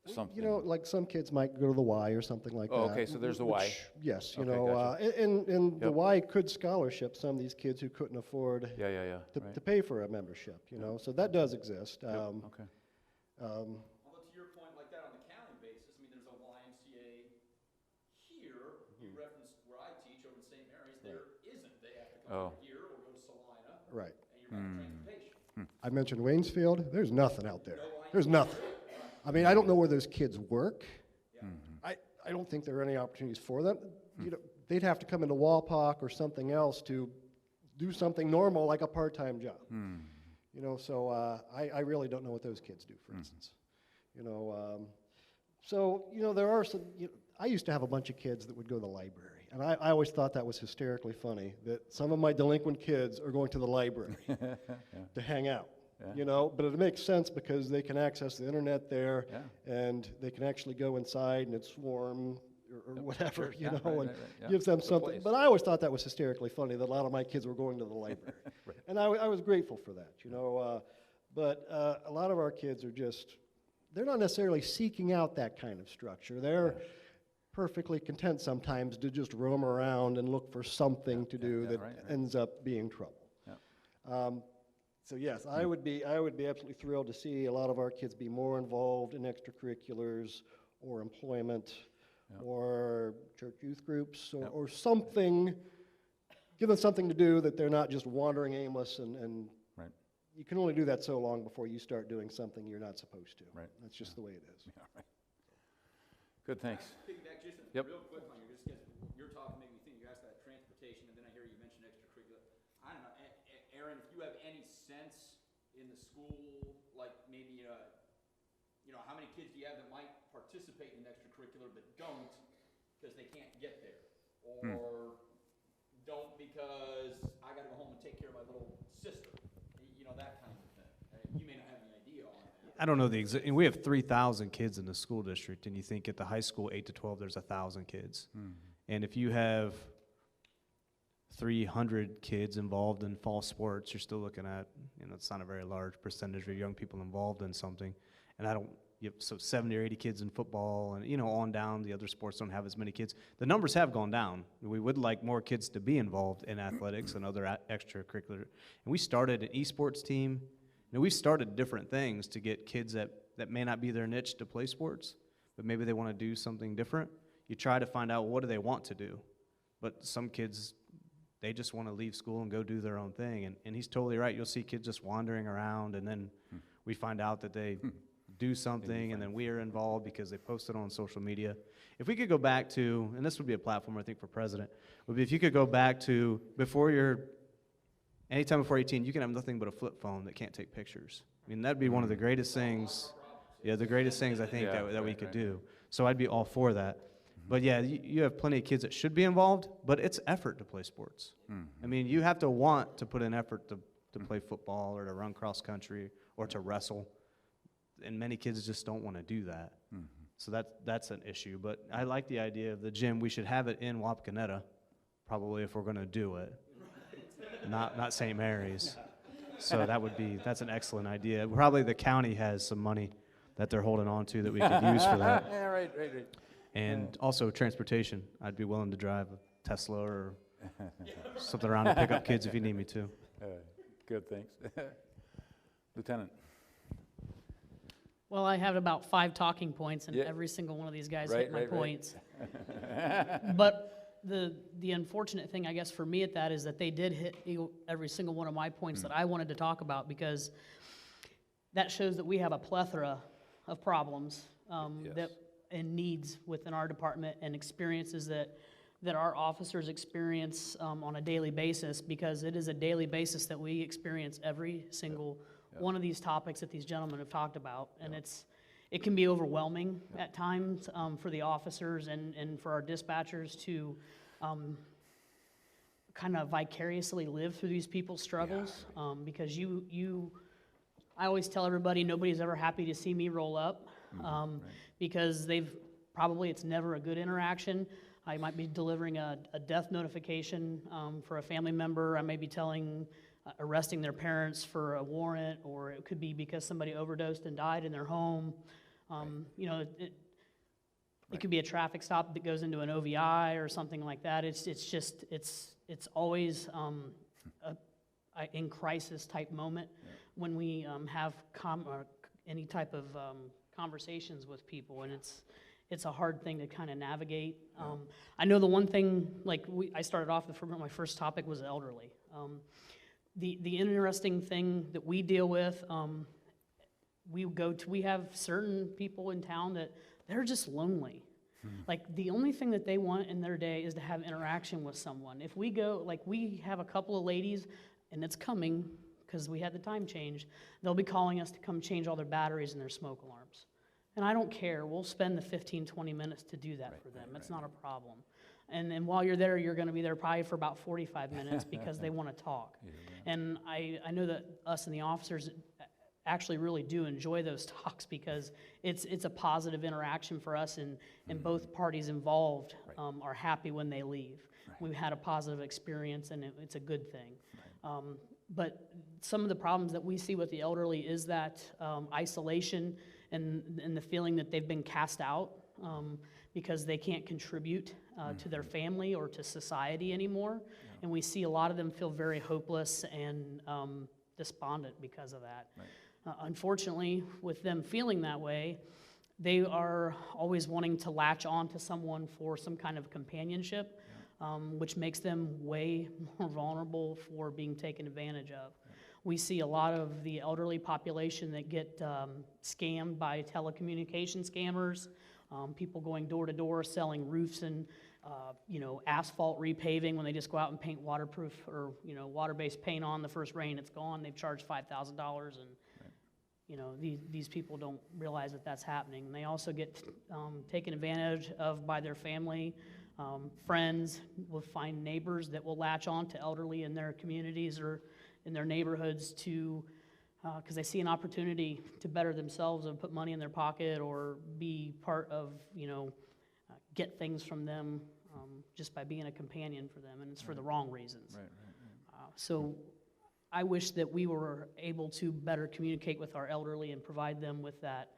something? You know, like some kids might go to the Y or something like that. Oh, okay, so there's the Y. Yes, you Okay, know, gotcha. and the Y could scholarship some of these kids who couldn't afford Right. to pay for a membership, you know, so that does exist. Okay. Although to your point, like that on the county basis, I mean, there's a YMCA here, you referenced where I teach over in St. Mary's, there isn't. They have to come over here or go to Salina. Right. And you're running transportation. I mentioned Waynesfield. There's nothing out there. There's nothing. I mean, I don't know where those kids work. I don't think there are any opportunities for them. You know, they'd have to come into Walpock or something else to do something normal like a part-time job. You know, so I really don't know what those kids do, for instance. You know, so, you know, there are some, you know, I used to have a bunch of kids that would go to the library, and I always thought that was hysterically funny, that some of my delinquent kids are going to the library to hang out. You know, but it makes sense because they can access the internet there, and they can actually go inside and it's warm or whatever, you know, and gives them something. But I always thought that was hysterically funny that a lot of my kids were going to the library. And I was grateful for that, you know. But a lot of our kids are just, they're not necessarily seeking out that kind of structure. They're perfectly content sometimes to just roam around and look for something to do that ends up being trouble. So yes, I would be absolutely thrilled to see a lot of our kids be more involved in extracurriculars or employment or church youth groups or something, give them something to do that they're not just wandering aimless and you can only do that so long before you start doing something you're not supposed to. That's just the way it is. Good, thanks. Piggyback just real quick on you, just because you're talking made me think, you asked about transportation, and then I hear you mention extracurricular. I don't know, Aaron, if you have any sense in the school, like maybe, you know, how many kids do you have that might participate in extracurricular but don't because they can't get there, or don't because I got to go home and take care of my little sister, you know, that kind of thing. You may not have any idea on that. I don't know and we have 3,000 kids in the school district, and you think at the high school 8 to 12 there's 1,000 kids, and if you have 300 kids involved in fall sports, you're still looking at, you know, it's not a very large percentage of young people involved in something. And so 70 or 80 kids in football, and, you know, on down, the other sports don't have as many kids. The numbers have gone down. We would like more kids to be involved in athletics and other extracurricular. And we started an esports team. You know, we've started different things to get kids that may not be their niche to play sports, but maybe they want to do something different. You try to find out what do they want to do. But some kids, they just want to leave school and go do their own thing. And he's totally right. You'll see kids just wandering around, and then we find out that they do something, and then we are involved because they post it on social media. If we could go back to, and this would be a platform, I think, for president, would be if you could go back to anytime before 18, you can have nothing but a flip phone that can't take pictures. I mean, that'd be one of the greatest things, the greatest things I think that we could do. So I'd be all for that. But yeah, you have plenty of kids that should be involved, but it's effort to play sports. I mean, you have to want to put in effort to play football or to run cross country or to wrestle, and many kids just don't want to do that. So that's an issue. But I like the idea of the gym. We should have it in Wapakoneta, probably, if we're going to do it, not St. Mary's. So that's an excellent idea. Probably the county has some money that they're holding on to that we could use for that. Yeah, right. And also transportation. I'd be willing to drive a Tesla or something around to pick up kids if you need me to. Good, thanks. Lieutenant. Well, I have about 5 talking points, and every single one of these guys hit my points. But the unfortunate thing, I guess, for me at that is that they did hit every single one of my points that I wanted to talk about, because that shows that we have a plethora of problems and needs within our department, and experiences that our officers experience on a daily basis, because it is a daily basis that we experience every single one of these topics that these gentlemen have talked about. And it can be overwhelming at times for the officers and for our dispatchers to kind of vicariously live through these people's struggles, because I always tell everybody nobody's ever happy to see me roll up, because it's never a good interaction. I might be delivering a death notification for a family member. I may be arresting their parents for a warrant, or it could be because somebody overdosed and died in their home. You know, it could be a traffic stop that goes into an OVI or something like that. It's always in crisis type moment when we have any type of conversations with people, and it's a hard thing to kind of navigate. I know the one thing, I started off my first topic was elderly. The interesting thing that we deal with, we have certain people in town that they're just lonely. Like, the only thing that they want in their day is to have interaction with someone. If we go, like, we have a couple of ladies, and it's coming because we had the time change, they'll be calling us to come change all their batteries and their smoke alarms. And I don't care. We'll spend the 15, 20 minutes to do that for them. It's not a problem. And while you're there, you're going to be there probably for about 45 minutes because they want to talk. And I know that us and the officers actually really do enjoy those talks because it's a positive interaction for us, and both parties involved are happy when they leave. We've had a positive experience, and it's a good thing. But some of the problems that we see with the elderly is that isolation and the feeling that they've been cast out because they can't contribute to their family or to society anymore. And we see a lot of them feel very hopeless and despondent because of that. Unfortunately, with them feeling that way, they are always wanting to latch on to someone for some kind of companionship, which makes them way more vulnerable for being taken advantage of. We see a lot of the elderly population that get scammed by telecommunication scammers, people going door to door selling roofs and asphalt repaving when they just go out and paint waterproof or water-based paint on the first rain, it's gone. They've charged $5,000 and these people don't realize that that's happening. And they also get taken advantage of by their family. Friends will find neighbors that will latch on to elderly in their communities or in their neighborhoods because they see an opportunity to better themselves and put money in their pocket or be part of, get things from them just by being a companion for them, and it's for the wrong reasons. So I wish that we were able to better communicate with our elderly and provide them with that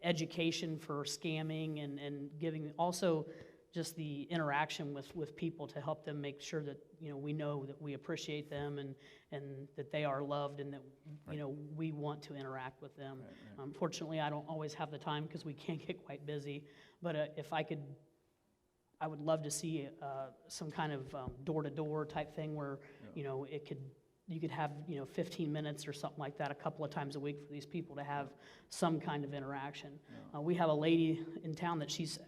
education for scamming and giving also just the interaction with people to help them make sure that we know that we appreciate them and that they are loved and that we want to interact with them. Unfortunately, I don't always have the time because we can get quite busy, but if I could, I would love to see some kind of door-to-door type thing where you could have 15 minutes or something like that a couple of times a week for these people to have some kind of interaction. We have a lady in town that she's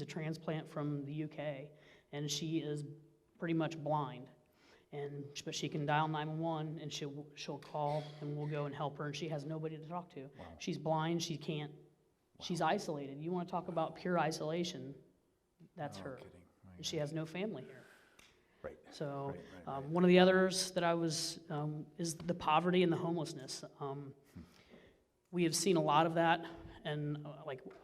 a transplant from the UK, and she is pretty much blind, but she can dial 911 and she'll call and we'll go and help her, and she has nobody to talk to. She's blind, she can't, she's isolated. You want to talk about pure isolation, that's her. And she has no family here. So one of the others that I was is the poverty and the homelessness. We have seen a lot of that, and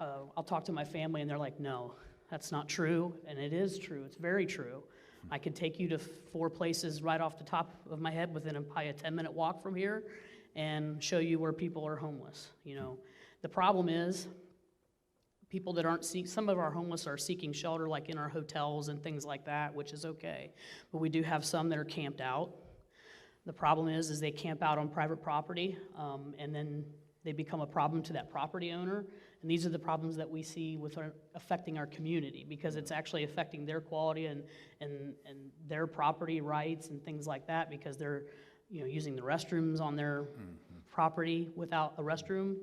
I'll talk to my family and they're like, no, that's not true, and it is true. It's very true. I could take you to 4 places right off the top of my head within probably a 10-minute walk from here and show you where people are homeless. The problem is people that aren't some of our homeless are seeking shelter like in our hotels and things like that, which is okay. But we do have some that are camped out. The problem is they camp out on private property, and then they become a problem to that property owner. And these are the problems that we see affecting our community because it's actually affecting their quality and their property rights and things like that because they're using the restrooms on their property without a restroom.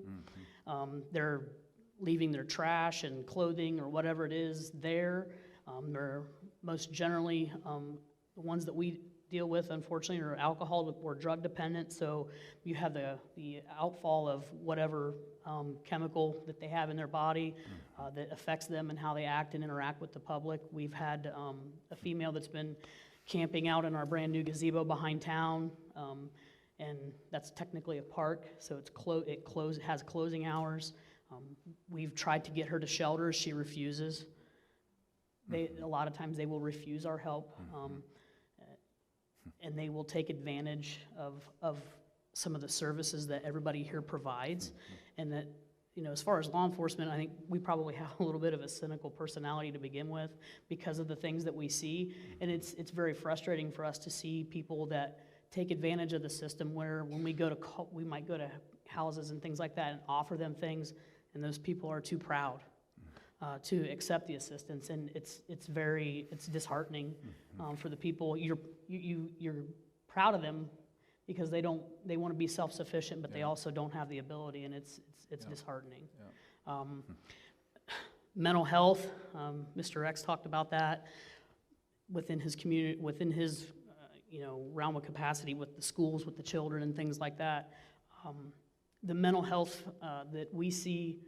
They're leaving their trash and clothing or whatever it is there. They're most generally the ones that we deal with, unfortunately, are alcohol or drug dependent. So you have the outfall of whatever chemical that they have in their body that affects them and how they act and interact with the public. We've had a female that's been camping out in our brand new gazebo behind town, and that's technically a park, so it has closing hours. We've tried to get her to shelters. She refuses. A lot of times they will refuse our help, and they will take advantage of some of the services that everybody here provides. And that, as far as law enforcement, I think we probably have a little bit of a cynical personality to begin with because of the things that we see. And it's very frustrating for us to see people that take advantage of the system where when we might go to houses and things like that and offer them things, and those people are too proud to accept the assistance, and it's disheartening for the people. You're proud of them because they want to be self-sufficient, but they also don't have the ability, and it's disheartening. Mental health, Mr. X talked about that within his community, within his realm of capacity with the schools, with the children and things like that. The mental health that we see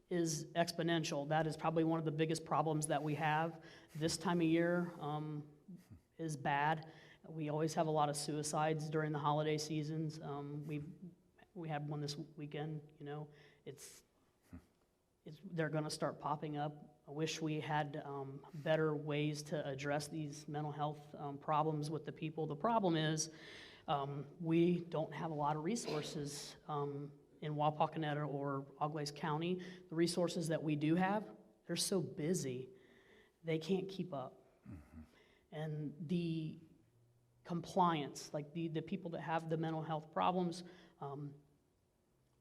is exponential. That is probably one of the biggest problems that we have. This time of year is bad. We always have a lot of suicides during the holiday seasons. We had one this weekend. They're going to start popping up. I wish we had better ways to address these mental health problems with the people. The problem is we don't have a lot of resources in Wapakoneta or Glaze County. The resources that we do have, they're so busy, they can't keep up. And the compliance, like the people that have the mental health problems,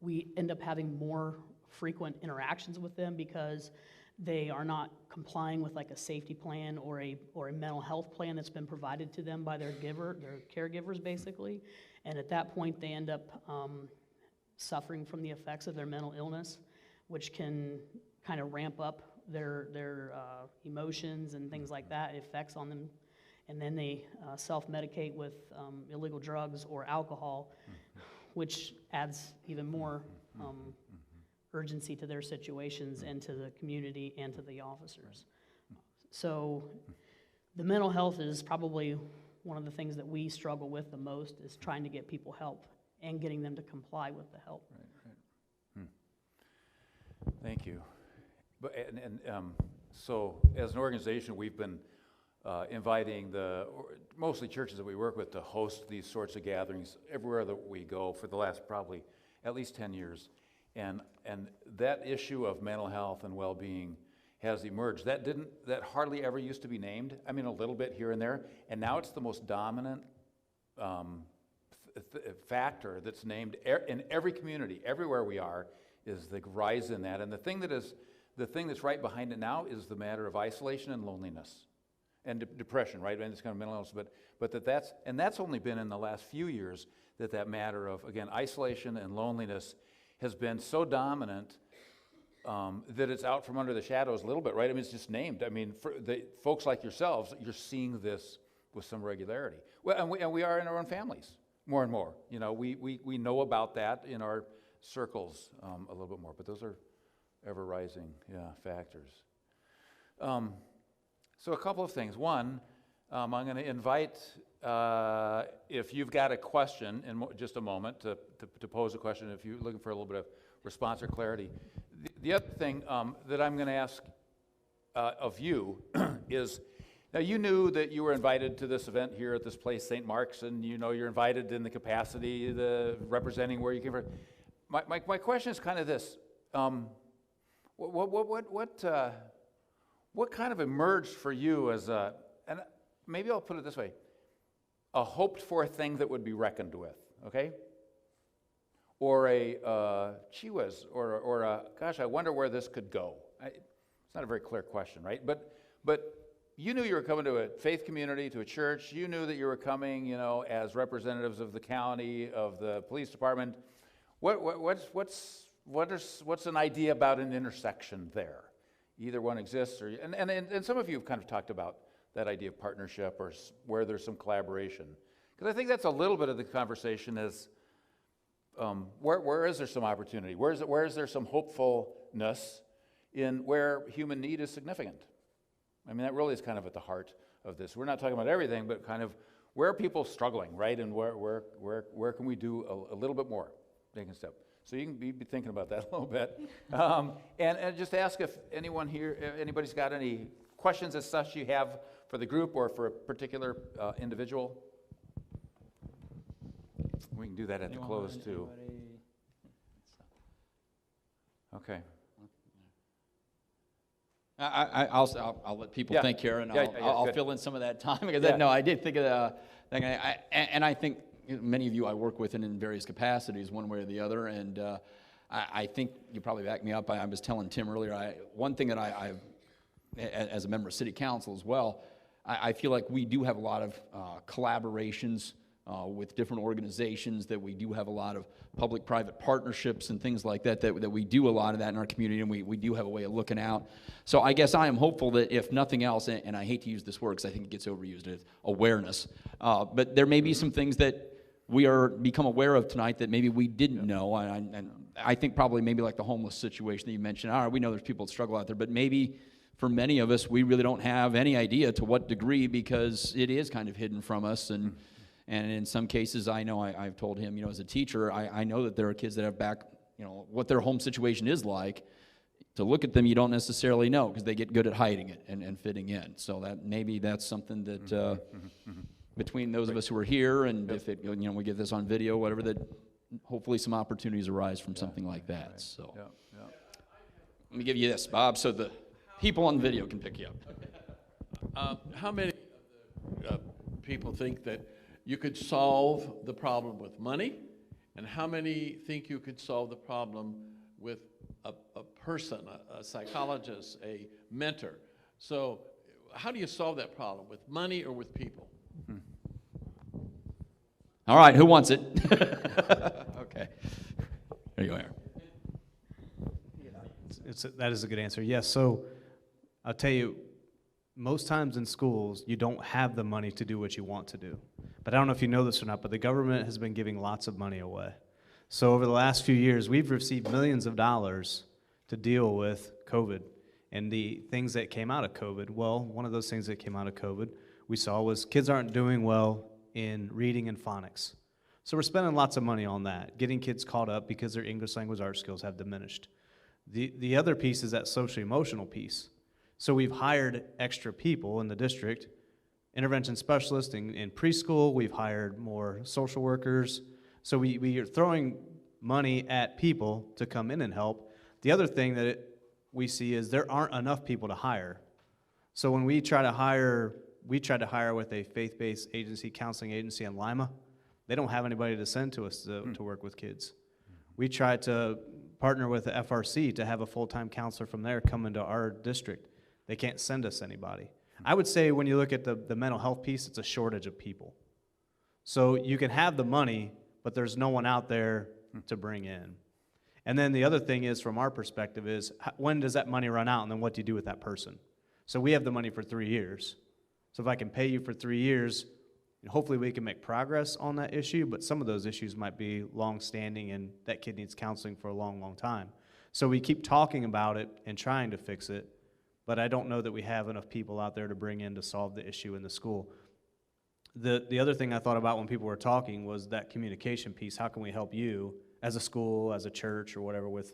we end up having more frequent interactions with them because they are not complying with like a safety plan or a mental health plan that's been provided to them by their caregivers basically. And at that point they end up suffering from the effects of their mental illness, which can kind of ramp up their emotions and things like that, effects on them. And then they self-medicate with illegal drugs or alcohol, which adds even more urgency to their situations and to the community and to the officers. So the mental health is probably one of the things that we struggle with the most, is trying to get people help and getting them to comply with the help. Thank you. So as an organization, we've been inviting mostly churches that we work with to host these sorts of gatherings everywhere that we go for the last probably at least 10 years. And that issue of mental health and well-being has emerged. That hardly ever used to be named. I mean, a little bit here and there, and now it's the most dominant factor that's named in every community, everywhere we are, is the rise in that. And the thing that's right behind it now is the matter of isolation and loneliness and depression, right? And it's kind of mental illness, but that's only been in the last few years that matter of, again, isolation and loneliness has been so dominant that it's out from under the shadows a little bit, right? I mean, it's just named. I mean, for the folks like yourselves, you're seeing this with some regularity. Well, and we are in our own families more and more. We know about that in our circles a little bit more, but those are ever-rising, factors. So a couple of things. One, I'm going to invite, if you've got a question in just a moment, to pose a question if you're looking for a little bit of response or clarity. The other thing that I'm going to ask of you is, now you knew that you were invited to this event here at this place, St. Mark's, and you're invited in the capacity, representing where you came from. My question is kind of this. What kind of emerged for you as and maybe I'll put it this way, a hoped-for thing that would be reckoned with, okay? Or a gee whiz, or a gosh, I wonder where this could go. It's not a very clear question, right? But you knew you were coming to a faith community, to a church. You knew that you were coming, as representatives of the county, of the police department. What's an idea about an intersection there? Either one exists, and some of you have kind of talked about that idea of partnership or where there's some collaboration. Because I think that's a little bit of the conversation is, where is there some opportunity? Where is there some hopefulness in where human need is significant? I mean, that really is kind of at the heart of this. We're not talking about everything, but kind of where are people struggling, right? And where can we do a little bit more, taking a step. So you can be thinking about that a little bit. And just ask if anyone here, anybody's got any questions as such you have for the group or for a particular individual. We can do that at the close too. Okay. I'll let people think here, and I'll fill in some of that time because I did think of the thing, and I think many of you I work with in various capacities, one way or the other, and I think you probably back me up. I was telling Tim earlier, one thing that I as a member of City Council as well, I feel like we do have a lot of collaborations with different organizations, that we do have a lot of public-private partnerships and things like that, that we do a lot of that in our community, and we do have a way of looking out. So I guess I am hopeful that if nothing else, and I hate to use this word because I think it gets overused, it's awareness, but there may be some things that we are become aware of tonight that maybe we didn't know, and I think probably maybe like the homeless situation that you mentioned. All right, we know there's people that struggle out there, but maybe for many of us, we really don't have any idea to what degree, because it is kind of hidden from us, and in some cases, I know I've told him, as a teacher, I know that there are kids that have what their home situation is like. To look at them, you don't necessarily know, because they get good at hiding it and fitting in. So that's something that between those of us who are here, and if we get this on video, whatever, that hopefully some opportunities arise from something like that. Right. So let me give you this, Bob, so the people on video can pick you up. How many of the people think that you could solve the problem with money, and how many think you could solve the problem with a person, a psychologist, a mentor? So how do you solve that problem, with money or with people? All right, who wants it? Okay. There you are. That is a good answer. Yes, so I'll tell you, most times in schools, you don't have the money to do what you want to do. But I don't know if you know this or not, but the government has been giving lots of money away. So over the last few years, we've received millions of dollars to deal with COVID and the things that came out of COVID. Well, one of those things that came out of COVID we saw was kids aren't doing well in reading and phonics. So we're spending lots of money on that, getting kids caught up because their English language arts skills have diminished. The other piece is that social-emotional piece. So we've hired extra people in the district, intervention specialists in preschool. We've hired more social workers. So we are throwing money at people to come in and help. The other thing that we see is there aren't enough people to hire. So when we tried to hire with a faith-based agency, counseling agency in Lima. They don't have anybody to send to us to work with kids. We tried to partner with the FRC to have a full-time counselor from there come into our district. They can't send us anybody. I would say when you look at the mental health piece, it's a shortage of people. So you can have the money, but there's no one out there to bring in. And then the other thing is, from our perspective, is when does that money run out, and then what do you do with that person? So we have the money for 3 years. So if I can pay you for 3 years, hopefully we can make progress on that issue, but some of those issues might be long-standing and that kid needs counseling for a long, long time. So we keep talking about it and trying to fix it, but I don't know that we have enough people out there to bring in to solve the issue in the school. The other thing I thought about when people were talking was that communication piece. How can we help you as a school, as a church, or whatever, with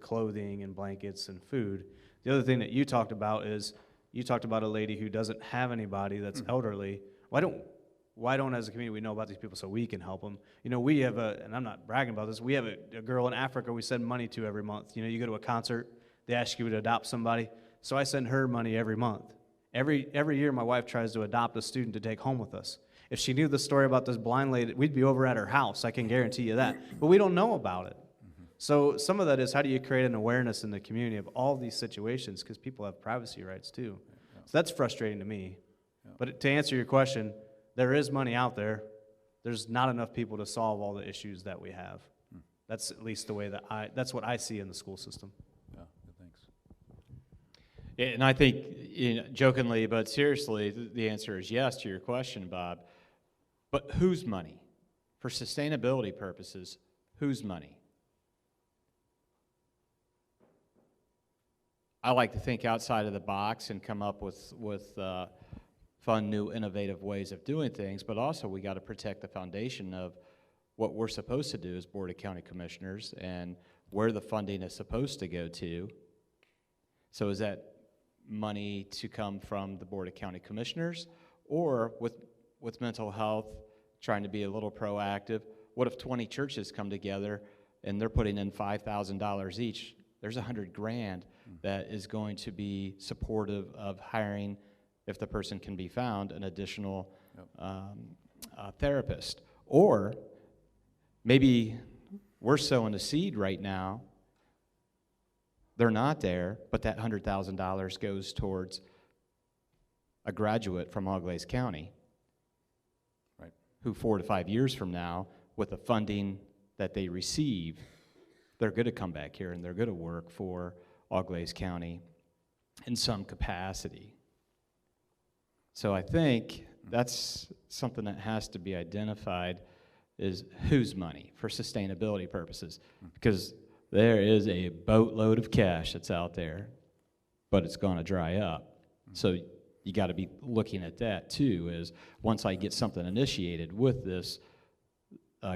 clothing and blankets and food? The other thing that you talked about is, you talked about a lady who doesn't have anybody that's elderly. Why don't as a community we know about these people so we can help them? We have and I'm not bragging about this, we have a girl in Africa we send money to every month. You go to a concert, they ask you to adopt somebody. So I send her money every month. Every year my wife tries to adopt a student to take home with us. If she knew the story about this blind lady, we'd be over at her house, I can guarantee you that. But we don't know about it. So some of that is, how do you create an awareness in the community of all these situations, because people have privacy rights too. So that's frustrating to me. But to answer your question, there is money out there. There's not enough people to solve all the issues that we have. That's at least the way that's what I see in the school system. Yeah, good, thanks. Yeah, and I think, jokingly but seriously, the answer is yes to your question, Bob. But whose money? For sustainability purposes, whose money? I like to think outside of the box and come up with fun, new, innovative ways of doing things, but also we got to protect the foundation of what we're supposed to do as Board of County Commissioners and where the funding is supposed to go to. So is that money to come from the Board of County Commissioners, or with mental health, trying to be a little proactive? What if 20 churches come together and they're putting in $5,000 each? There's $100,000 that is going to be supportive of hiring, if the person can be found, an additional therapist. Or maybe we're sowing a seed right now, they're not there, but that $100,000 goes towards a graduate from Glaze County, right, who 4 to 5 years from now, with the funding that they receive, they're going to come back here and they're going to work for Glaze County in some capacity. So I think that's something that has to be identified, is whose money for sustainability purposes, because there is a boatload of cash that's out there, but it's going to dry up. So you got to be looking at that too, is once I get something initiated with this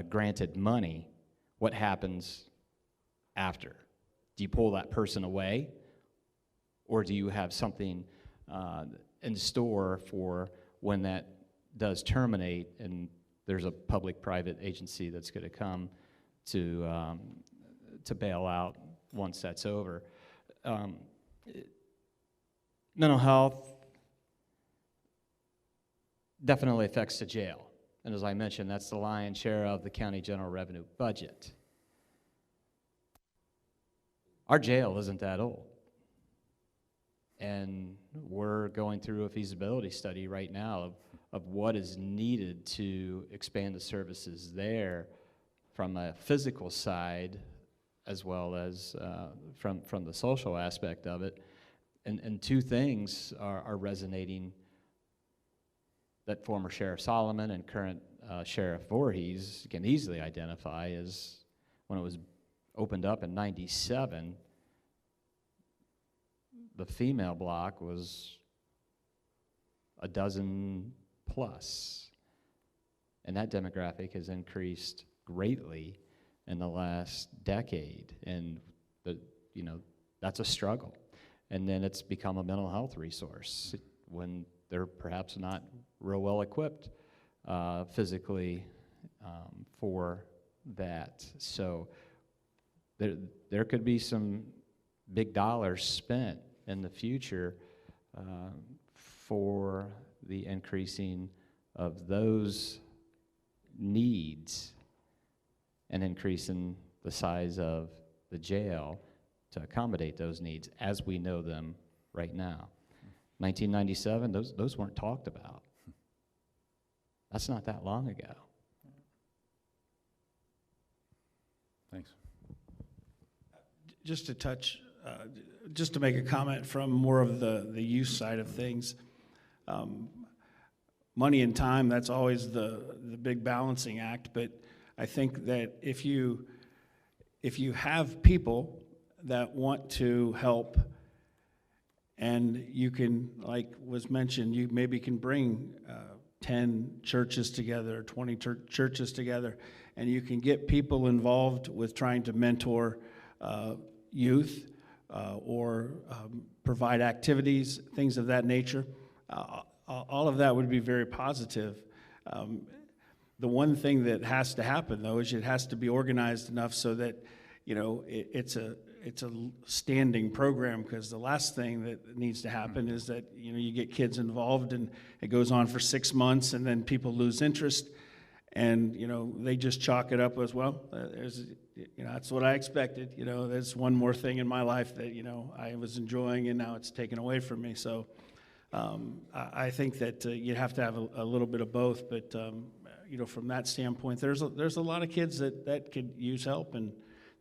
granted money, what happens after? Do you pull that person away, or do you have something in store for when that does terminate and there's a public-private agency that's going to come to bail out once that's over? Mental health definitely affects the jail. And as I mentioned, that's the lion's share of the county general revenue budget. Our jail isn't that old. And we're going through a feasibility study right now of what is needed to expand the services there from a physical side as well as from the social aspect of it. And two things are resonating that former Sheriff Solomon and current Sheriff Voorhees can easily identify is when it was opened up in '97, the female block was a dozen plus. And that demographic has increased greatly in the last decade. And that's a struggle. And then it's become a mental health resource when they're perhaps not real well equipped physically for that. So there could be some big dollars spent in the future for the increasing of those needs and increasing the size of the jail to accommodate those needs as we know them right now. 1997, those weren't talked about. That's not that long ago. Thanks. Just to touch, just to make a comment from more of the use side of things. Money and time, that's always the big balancing act, but I think that if you have people that want to help, and you can, like was mentioned, you maybe can bring 10 churches together, 20 churches together, and you can get people involved with trying to mentor youth or provide activities, things of that nature. All of that would be very positive. The one thing that has to happen, though, is it has to be organized enough so that, it's a standing program, because the last thing that needs to happen is that, you get kids involved and it goes on for 6 months and then people lose interest and, they just chalk it up as, well, that's what I expected. There's one more thing in my life that, I was enjoying and now it's taken away from me. So I think that you have to have a little bit of both, but from that standpoint, there's a lot of kids that could use help, and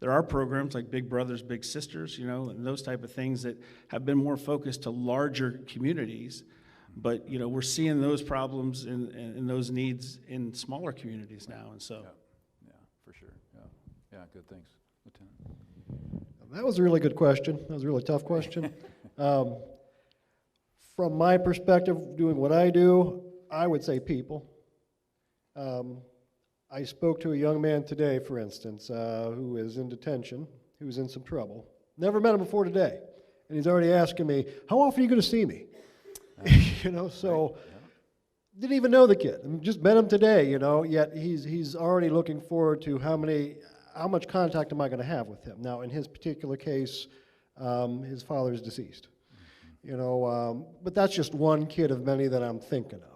there are programs like Big Brothers Big Sisters, and those type of things that have been more focused to larger communities, but we're seeing those problems and those needs in smaller communities now, and so yeah, for sure. Yeah, good. Thanks, Lieutenant. That was a really good question. That was a really tough question. From my perspective, doing what I do, I would say people. I spoke to a young man today, for instance, who is in detention, who's in some trouble. Never met him before today. And he's already asking me, how often are you going to see me? So didn't even know the kid. I just met him today, yet he's already looking forward to how much contact am I going to have with him. Now, in his particular case, his father is deceased. But that's just one kid of many that I'm thinking of.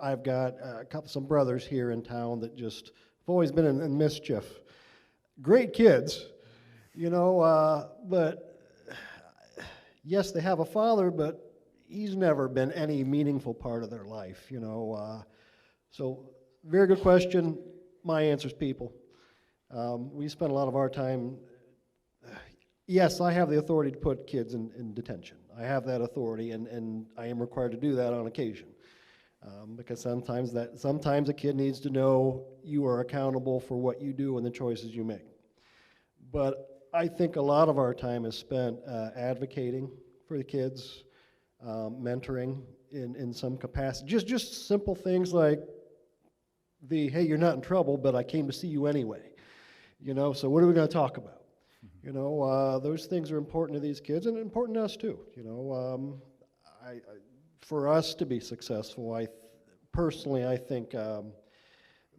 I've got some brothers here in town that just have always been in mischief. Great kids, but yes, they have a father, but he's never been any meaningful part of their life, So very good question. My answer is people. We spend a lot of our time, yes, I have the authority to put kids in detention. I have that authority, and I am required to do that on occasion. Because sometimes a kid needs to know you are accountable for what you do and the choices you make. But I think a lot of our time is spent advocating for the kids, mentoring in some capacity. Just simple things like hey, you're not in trouble, but I came to see you anyway. So what are we going to talk about? Those things are important to these kids and important to us too. For us to be successful, personally, I think the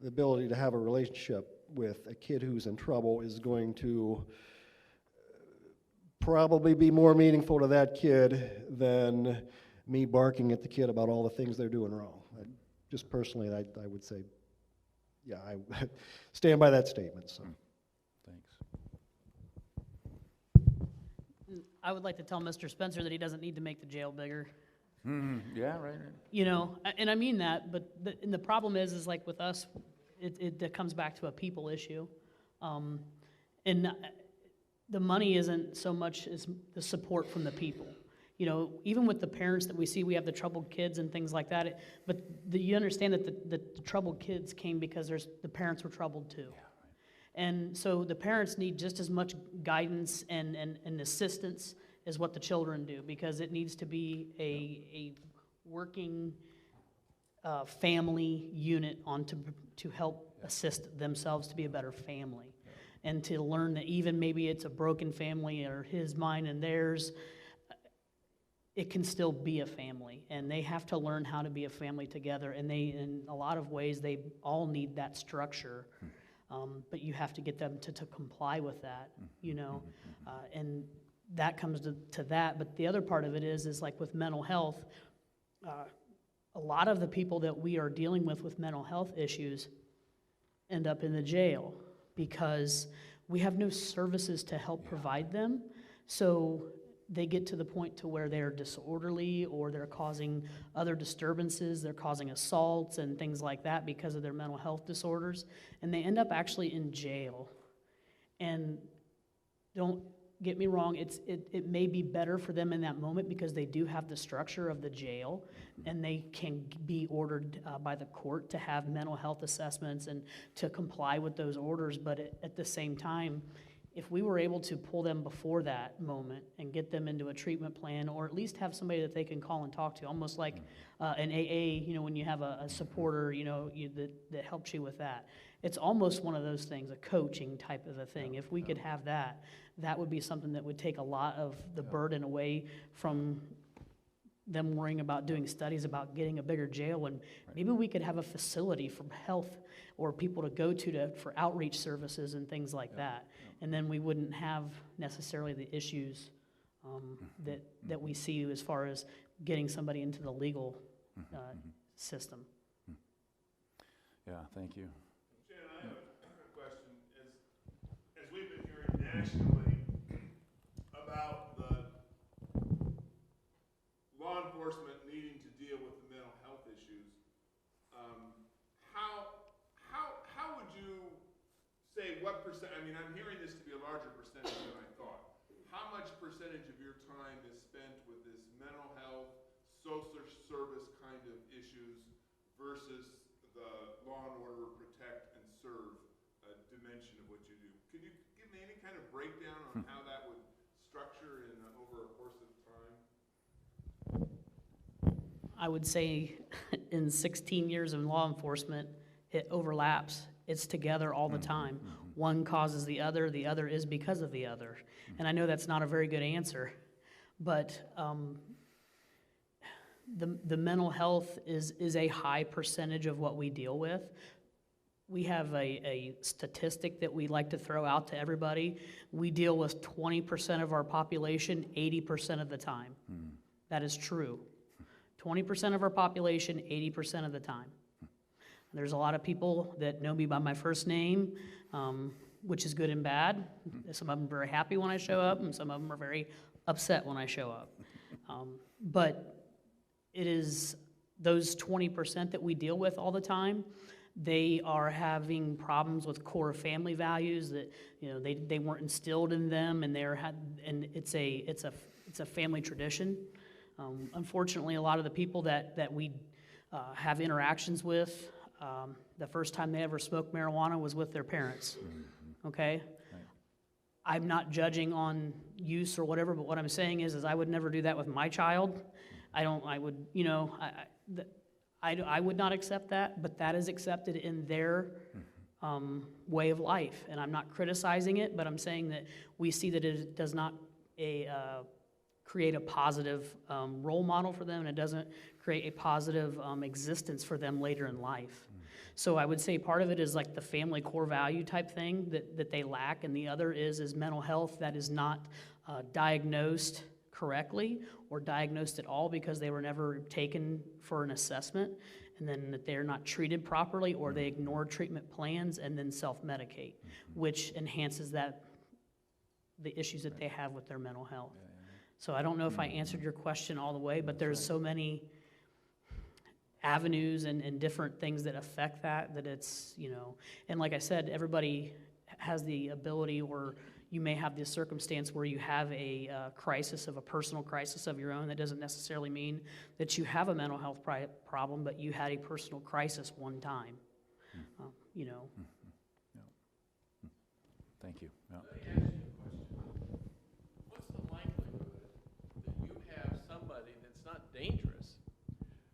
ability to have a relationship with a kid who's in trouble is going to probably be more meaningful to that kid than me barking at the kid about all the things they're doing wrong. Just personally, I would say, yeah, I stand by that statement. So. Thanks. I would like to tell Mr. Spencer that he doesn't need to make the jail bigger. Yeah, right. And I mean that, but the problem is like with us, it comes back to a people issue. And the money isn't so much as the support from the people. Even with the parents that we see, we have the troubled kids and things like that. But you understand that the troubled kids came because the parents were troubled too. Yeah, right. And so the parents need just as much guidance and assistance as what the children do, because it needs to be a working family unit to help assist themselves to be a better family. And to learn that even maybe it's a broken family or his, mine, and theirs, it can still be a family, and they have to learn how to be a family together. And in a lot of ways, they all need that structure, but you have to get them to comply with that, and that comes to that. But the other part of it is like with mental health, a lot of the people that we are dealing with mental health issues end up in the jail because we have no services to help provide them. So they get to the point to where they're disorderly or they're causing other disturbances, they're causing assaults and things like that because of their mental health disorders, and they end up actually in jail. And don't get me wrong, it may be better for them in that moment because they do have the structure of the jail, and they can be ordered by the court to have mental health assessments and to comply with those orders. But at the same time, if we were able to pull them before that moment and get them into a treatment plan, or at least have somebody that they can call and talk to, almost like an AA, when you have a supporter, that helps you with that. It's almost one of those things, a coaching type of a thing. If we could have that, that would be something that would take a lot of the burden away from them worrying about doing studies about getting a bigger jail, and maybe we could have a facility for health or people to go to for outreach services and things like that. And then we wouldn't have necessarily the issues that we see as far as getting somebody into the legal system. Yeah, thank you. Shannon, I have a question. As we've been hearing nationally about the law enforcement needing to deal with the mental health issues, how would you say what percent? I mean, I'm hearing this to be a larger percentage than I thought. How much percentage of your time is spent with this mental health, social service kind of issues versus the law and order, protect and serve dimension of what you do? Could you give me any kind of breakdown on how that would structure over a course of time? I would say in 16 years of law enforcement, it overlaps. It's together all the time. One causes the other is because of the other. And I know that's not a very good answer, but the mental health is a high percentage of what we deal with. We have a statistic that we like to throw out to everybody. We deal with 20% of our population 80% of the time. That is true. 20% of our population 80% of the time. There's a lot of people that know me by my first name, which is good and bad. Some of them are very happy when I show up, and some of them are very upset when I show up. But it is those 20% that we deal with all the time they are having problems with core family values that, they weren't instilled in them, and and it's a family tradition. Unfortunately, a lot of the people that we have interactions with, the first time they ever smoked marijuana was with their parents, okay? I'm not judging on use or whatever, but what I'm saying is I would never do that with my child. I would not accept that, but that is accepted in their way of life. And I'm not criticizing it, but I'm saying that we see that it does not create a positive role model for them, and it doesn't create a positive existence for them later in life. So I would say part of it is like the family core value type thing that they lack, and the other is mental health that is not diagnosed correctly or diagnosed at all because they were never taken for an assessment, and then that they're not treated properly, or they ignore treatment plans and then self-medicate, which enhances the issues that they have with their mental health. So I don't know if I answered your question all the way, but there's so many avenues and different things that affect that it's, and like I said, everybody has the ability, or you may have this circumstance where you have a personal crisis of your own. That doesn't necessarily mean that you have a mental health problem, but you had a personal crisis one time, Thank you. Yeah. What's the likelihood that you have somebody that's not dangerous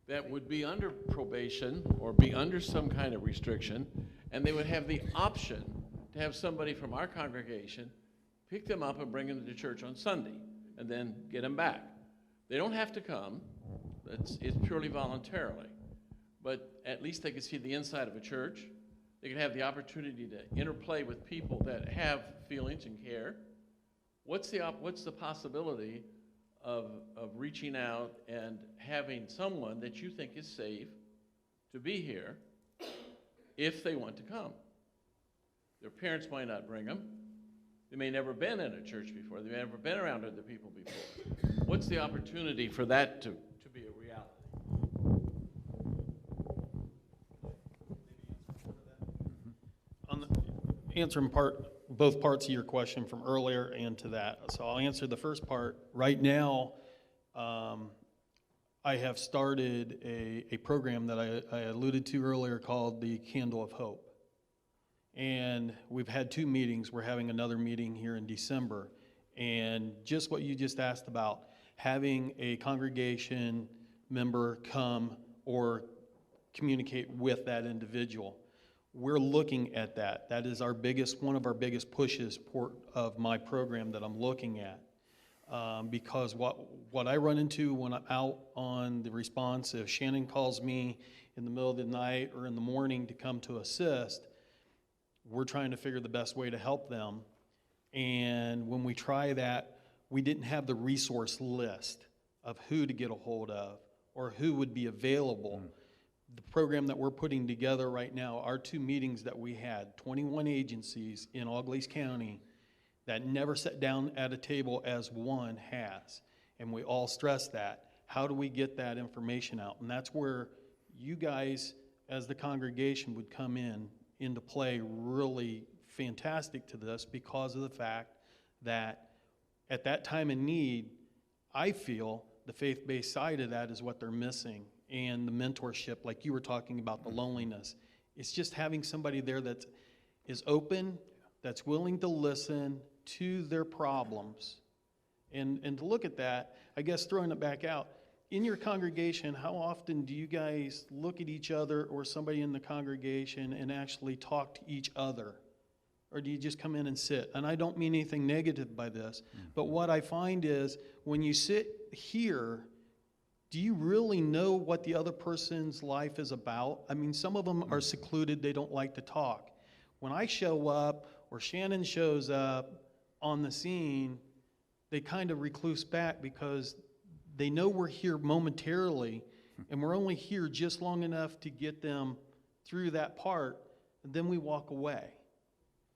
that would be under probation or be under some kind of restriction, and they would have the option to have somebody from our congregation pick them up and bring them to church on Sunday and then get them back? They don't have to come. It's purely voluntarily. But at least they could see the inside of a church. They could have the opportunity to interplay with people that have feelings and care. What's the possibility of reaching out and having someone that you think is safe to be here if they want to come? Their parents might not bring them. They may never been in a church before. They may never been around other people before. What's the opportunity for that to be a reality? Answering both parts of your question from earlier and to that. So I'll answer the first part. Right now, I have started a program that I alluded to earlier called the Candle of Hope. And we've had 2 meetings. We're having another meeting here in December. And just what you just asked about, having a congregation member come or communicate with that individual. We're looking at that. That is one of our biggest pushes of my program that I'm looking at. Because what I run into when I'm out on the response, if Shannon calls me in the middle of the night or in the morning to come to assist, we're trying to figure the best way to help them. And when we try that, we didn't have the resource list of who to get a hold of or who would be available. The program that we're putting together right now, our 2 meetings that we had, 21 agencies in all Glaze County that never sat down at a table as one has. And we all stress that. How do we get that information out? And that's where you guys, as the congregation, would come into play really fantastic to this, because of the fact that at that time of need, I feel the faith-based side of that is what they're missing. And the mentorship, like you were talking about, the loneliness. It's just having somebody there that is open, that's willing to listen to their problems. And to look at that, I guess throwing it back out, in your congregation, how often do you guys look at each other or somebody in the congregation and actually talk to each other? Or do you just come in and sit? And I don't mean anything negative by this, but what I find is when you sit here, do you really know what the other person's life is about? I mean, some of them are secluded, they don't like to talk. When I show up or Shannon shows up on the scene, they kind of recluse back because they know we're here momentarily and we're only here just long enough to get them through that part, and then we walk away.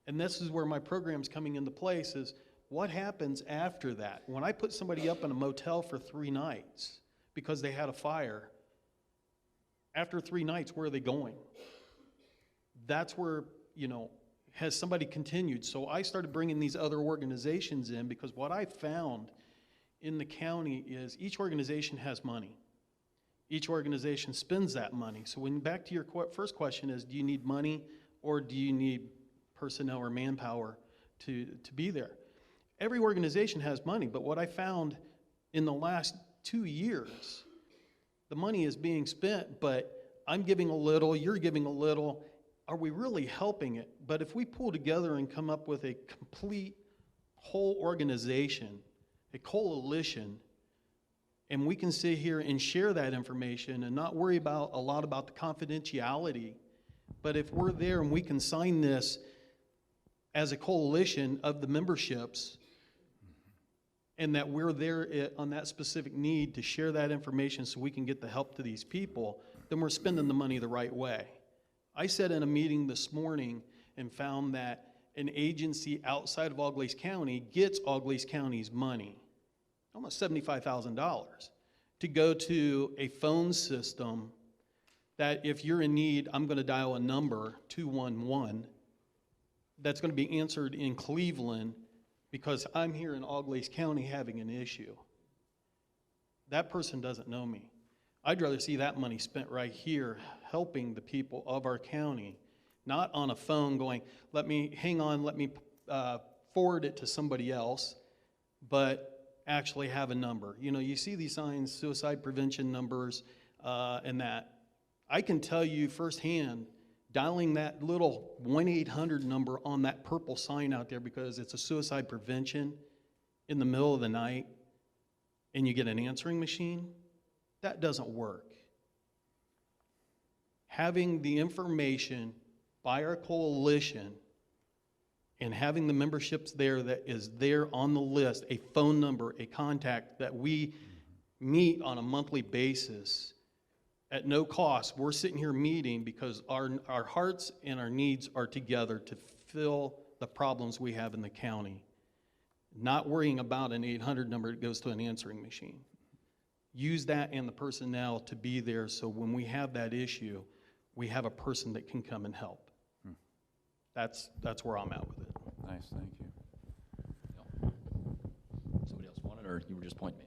And this is where my program's coming into place, is what happens after that? When I put somebody up in a motel for 3 nights because they had a fire, after 3 nights, where are they going? That's where, has somebody continued? So I started bringing these other organizations in, because what I found in the county is each organization has money. Each organization spends that money. So back to your first question is, do you need money or do you need personnel or manpower to be there? Every organization has money, but what I found in the last 2 years, the money is being spent, but I'm giving a little, you're giving a little. Are we really helping it? But if we pull together and come up with a complete whole organization, a coalition, and we can sit here and share that information and not worry a lot about the confidentiality, but if we're there and we can sign this as a coalition of the memberships, and that we're there on that specific need to share that information so we can get the help to these people, then we're spending the money the right way. I sat in a meeting this morning and found that an agency outside of Glaze County gets Glaze County's money, almost $75,000, to go to a phone system that if you're in need, I'm going to dial a number, 211, that's going to be answered in Cleveland because I'm here in Glaze County having an issue. That person doesn't know me. I'd rather see that money spent right here helping the people of our county, not on a phone going, let me forward it to somebody else, but actually have a number. You see these signs, suicide prevention numbers, and that. I can tell you firsthand, dialing that little 1-800 number on that purple sign out there because it's a suicide prevention in the middle of the night, and you get an answering machine, that doesn't work. Having the information by our coalition and having the memberships there that is there on the list, a phone number, a contact that we meet on a monthly basis at no cost. We're sitting here meeting because our hearts and our needs are together to fill the problems we have in the county. Not worrying about an 800 number that goes to an answering machine. Use that and the personnel to be there so when we have that issue, we have a person that can come and help. That's where I'm at with it. Nice, thank you. Somebody else wanted, or you were just pointing me?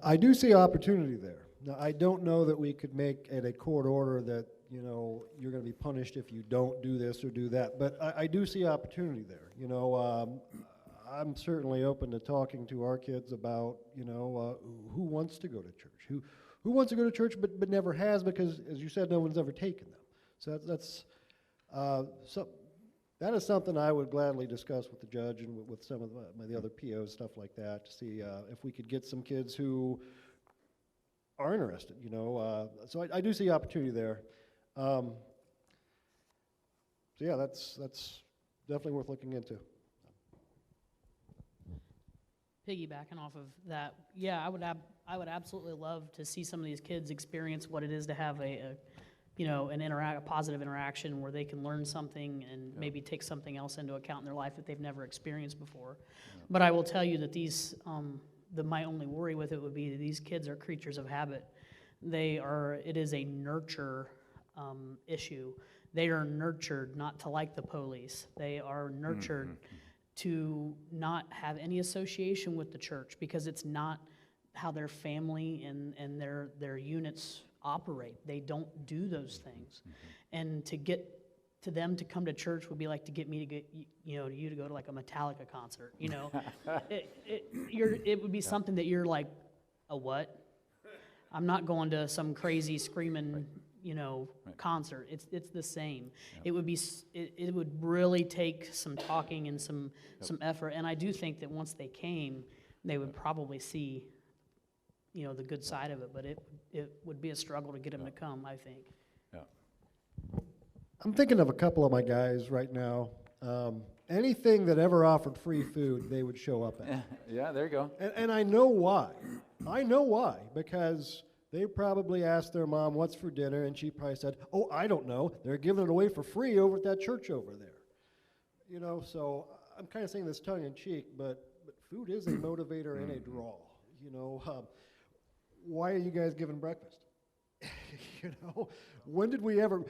I do see opportunity there. Now, I don't know that we could make it a court order that, you're going to be punished if you don't do this or do that, but I do see opportunity there. I'm certainly open to talking to our kids about, who wants to go to church, who wants to go to church but never has because, as you said, no one's ever taken them. So that is something I would gladly discuss with the judge and with some of the other POs, stuff like that, to see if we could get some kids who are interested, So I do see opportunity there. So yeah, that's definitely worth looking into. Piggybacking off of that, yeah, I would absolutely love to see some of these kids experience what it is to have a positive interaction where they can learn something and maybe take something else into account in their life that they've never experienced before. But I will tell you that my only worry with it would be that these kids are creatures of habit. It is a nurture issue. They are nurtured not to like the police. They are nurtured to not have any association with the church because it's not how their family and their units operate. They don't do those things. And to get to them to come to church would be like to get me to get you to go to like a Metallica concert. It would be something that you're like, a what? I'm not going to some crazy screaming concert. It's the same. It would really take some talking and some effort. And I do think that once they came, they would probably see the good side of it, but it would be a struggle to get them to come, I think. Yeah. I'm thinking of a couple of my guys right now. Anything that ever offered free food, they would show up at. Yeah, there you go. And I know why. Because they probably asked their mom, what's for dinner? And she probably said, oh, I don't know. They're giving it away for free over at that church over there. So I'm kind of saying this tongue in cheek, but food is a motivator and a draw. Why are you guys giving breakfast? You know, when did we ever,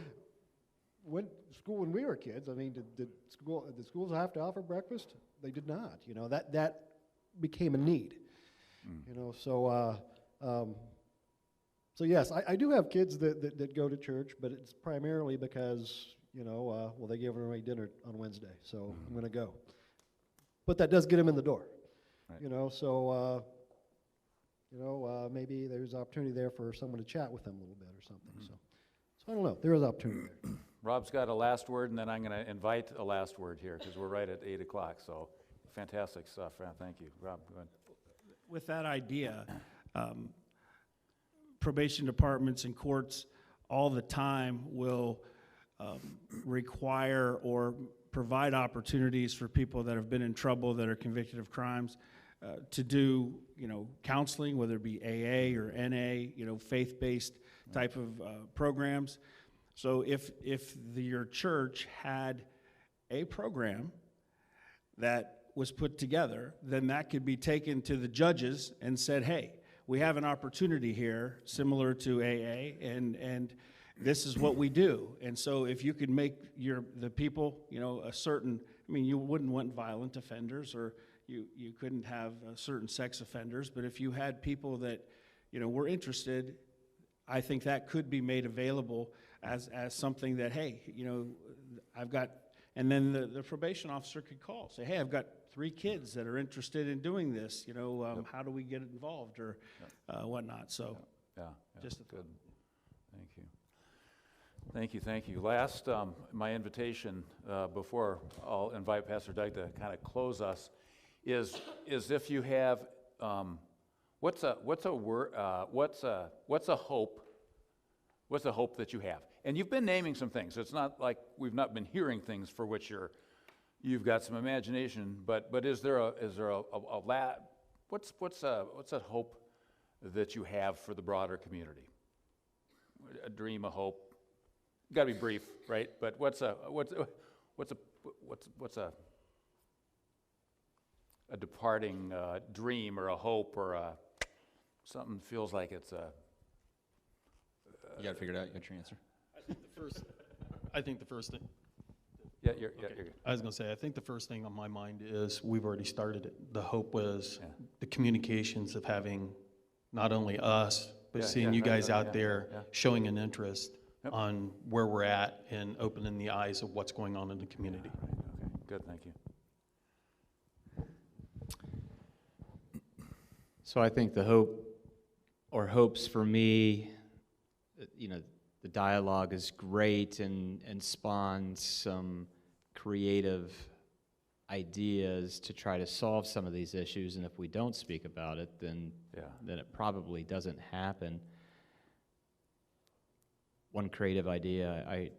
when we were kids, I mean, did schools have to offer breakfast? They did not, you know, that became a need. You know, so yes, I do have kids that go to church, but it's primarily because, you know, well, they gave away dinner on Wednesday, so I'm going to go. But that does get them in the door, you know, so, maybe there's opportunity there for someone to chat with them a little bit or something, so I don't know, there is opportunity there. Rob's got a last word, and then I'm going to invite a last word here, because we're right at 8 o'clock, so fantastic stuff. Thank you. Rob, go ahead. With that idea, probation departments and courts all the time will require or provide opportunities for people that have been in trouble, that are convicted of crimes, to do, you know, counseling, whether it be AA or NA, you know, faith-based type of programs. So if your church had a program that was put together, then that could be taken to the judges and said, hey, we have an opportunity here similar to AA, and this is what we do. And so if you could make the people, you know, a certain, I mean, you wouldn't want violent offenders, or you couldn't have certain sex offenders, but if you had people that, you know, were interested, I think that could be made available as something that, hey, you know, I've got, and then the probation officer could call, say, hey, I've got 3 kids that are interested in doing this, you know, how do we get involved, or whatnot, so. Yeah, just good. Thank you. Last, my invitation before I'll invite Pastor Doug to kind of close us is if you have, what's a hope that you have? And you've been naming some things. It's not like we've not been hearing things for which you've got some imagination. But is there a what's a hope that you have for the broader community? A dream, a hope. Got to be brief, right? But what's a departing dream, or a hope, or something feels like it's a. You got to figure it out. You got your answer. I think the first thing. Yeah, you're good. I was going to say, I think the first thing on my mind is we've already started it. The hope was the communications of having not only us, but seeing you guys out there showing an interest on where we're at and opening the eyes of what's going on in the community. Right. Okay, good, thank you. So I think the hope, or hopes for me, you know, the dialogue is great and spawns some creative ideas to try to solve some of these issues, and if we don't speak about it, then it probably doesn't happen. One creative idea I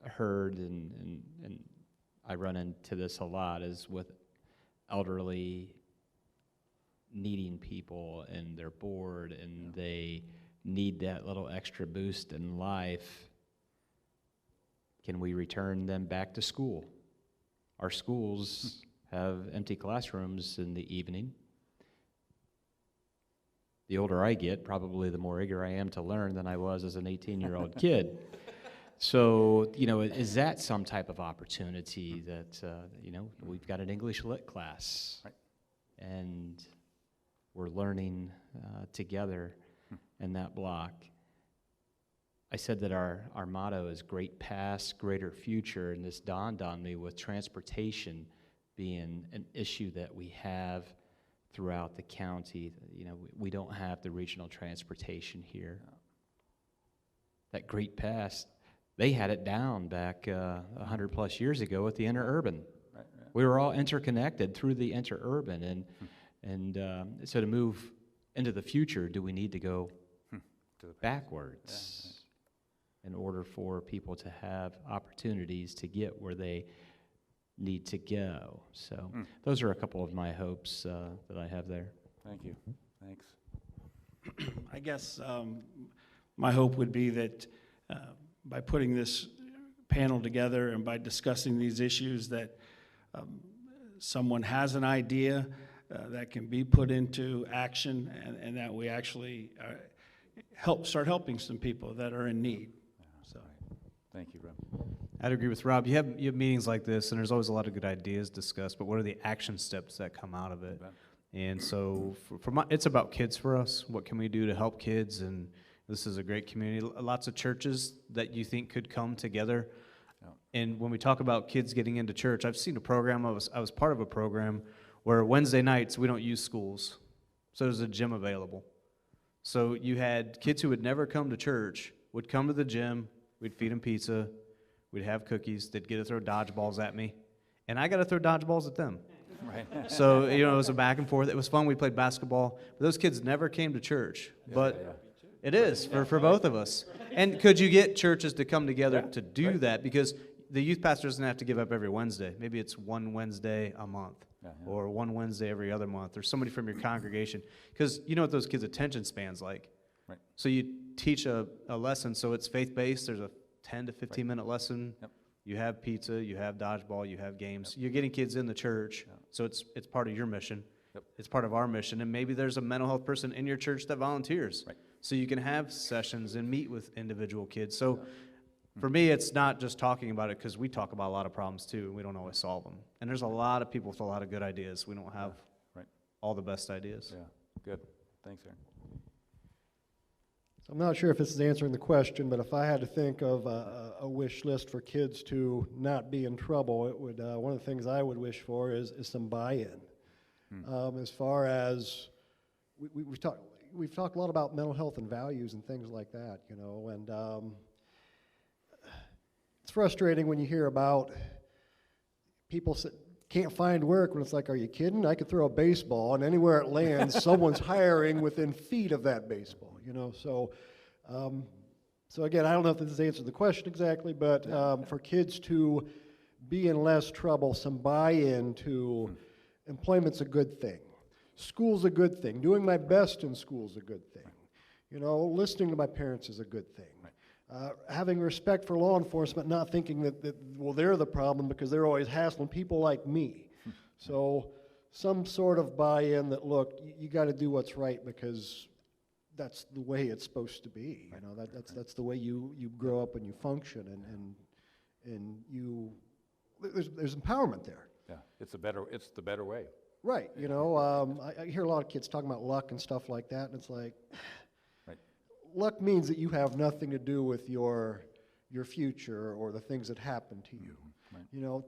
heard, and I run into this a lot, is with elderly needing people, and they're bored, and they need that little extra boost in life. Can we return them back to school? Our schools have empty classrooms in the evening. The older I get, probably the more eager I am to learn than I was as an 18-year-old kid. So, you know, is that some type of opportunity that, you know, we've got an English lit class, and we're learning together in that block. I said that our motto is great past, greater future, and this dawned on me with transportation being an issue that we have throughout the county. You know, we don't have the regional transportation here. That great past, they had it down back 100 plus years ago with the interurban. Right. We were all interconnected through the interurban, and so to move into the future, do we need to go backwards in order for people to have opportunities to get where they need to go? So those are a couple of my hopes that I have there. Thank you. Thanks. I guess my hope would be that by putting this panel together and by discussing these issues, that someone has an idea that can be put into action, and that we actually start helping some people that are in need. So. Thank you, Rob. I'd agree with Rob. You have meetings like this, and there's always a lot of good ideas discussed, but what are the action steps that come out of it? And so it's about kids for us. What can we do to help kids? And this is a great community. Lots of churches that you think could come together. And when we talk about kids getting into church, I've seen a program, I was part of a program where Wednesday nights we don't use schools. So there's a gym available. So you had kids who would never come to church, would come to the gym, we'd feed them pizza, we'd have cookies, they'd get to throw dodgeballs at me, and I got to throw dodgeballs at them. Right. So, it was a back and forth. It was fun. We played basketball. But those kids never came to church. But it is for both of us. And could you get churches to come together to do that? Because the youth pastor doesn't have to give up every Wednesday. Maybe it's one Wednesday a month or one Wednesday every other month, or somebody from your congregation. Because you know what those kids' attention span's like. Right. So you teach a lesson, so it's faith-based. There's a 10 to 15-minute lesson. Yep. You have pizza, you have dodgeball, you have games. You're getting kids in the church, so it's part of your mission. Yep. It's part of our mission, and maybe there's a mental health person in your church that volunteers. Right. So you can have sessions and meet with individual kids. So for me, it's not just talking about it, because we talk about a lot of problems too, and we don't always solve them. And there's a lot of people with a lot of good ideas. We don't have all the best ideas. Yeah, good. Thanks, Aaron. I'm not sure if this is answering the question, but if I had to think of a wish list for kids to not be in trouble, it would one of the things I would wish for is some buy-in. As far as we've talked a lot about mental health and values and things like that, and it's frustrating when you hear about people can't find work when it's like, are you kidding? I could throw a baseball, and anywhere it lands, someone's hiring within feet of that baseball. So again, I don't know if this answers the question exactly, but for kids to be in less trouble, some buy-in to employment's a good thing. School's a good thing. Doing my best in school's a good thing. Listening to my parents is a good thing. Having respect for law enforcement, not thinking that they're the problem because they're always hassling people like me. So some sort of buy-in that, look, you got to do what's right because that's the way it's supposed to be. That's the way you grow up and you function, and you there's empowerment there. Yeah, it's the better way. Right. I hear a lot of kids talking about luck and stuff like that, and it's like, luck means that you have nothing to do with your future or the things that happen to you. Right.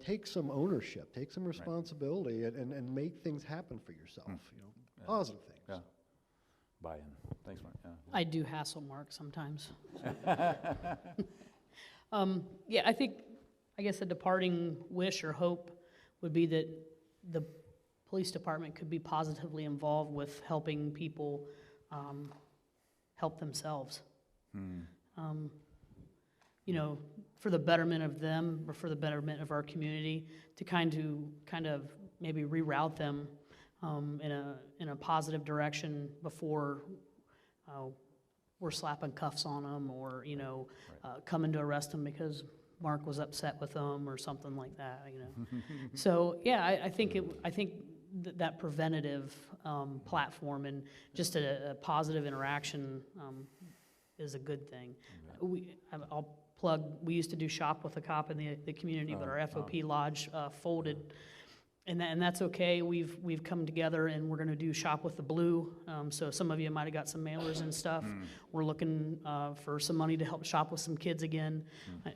Take some ownership, take some responsibility, and make things happen for yourself. Positive things. Yeah. Buy-in. Thanks, Mark. Yeah. I do hassle Mark sometimes. I guess a departing wish or hope would be that the police department could be positively involved with helping people help themselves. For the betterment of them or for the betterment of our community, to kind of maybe reroute them in a positive direction before we're slapping cuffs on them or coming to arrest them because Mark was upset with them or something like that. So I think that preventative platform and just a positive interaction is a good thing. I'll plug. We used to do Shop with a Cop in the community, but our FOP lodge folded. And that's okay. We've come together and we're going to do Shop with the Blue. So some of you might have got some mailers and stuff. We're looking for some money to help shop with some kids again.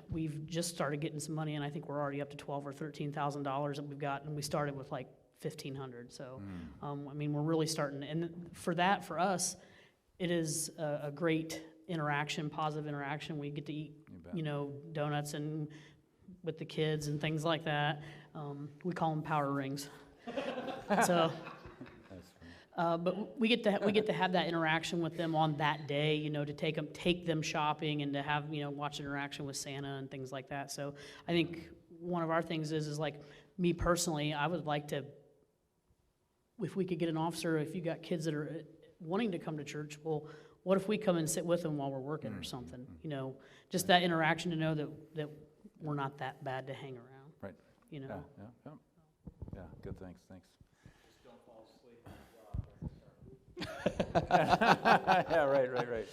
We've just started getting some money, and I think we're already up to $12,000 or $13,000 that we've got, and we started with like $1,500. So we're really starting. And for us, it is a great interaction, positive interaction. We get to eat, donuts and with the kids and things like that. We call them power rings. So, but we get to have that interaction with them on that day. To take them shopping and to have watch interaction with Santa and things like that. So I think one of our things is like me personally, I would like to, if we could get an officer, if you got kids that are wanting to come to church, well, what if we come and sit with them while we're working or something? Just that interaction to know that we're not that bad to hang around. Right. Yeah. Good. Thanks. Just don't fall asleep. Yeah. Right.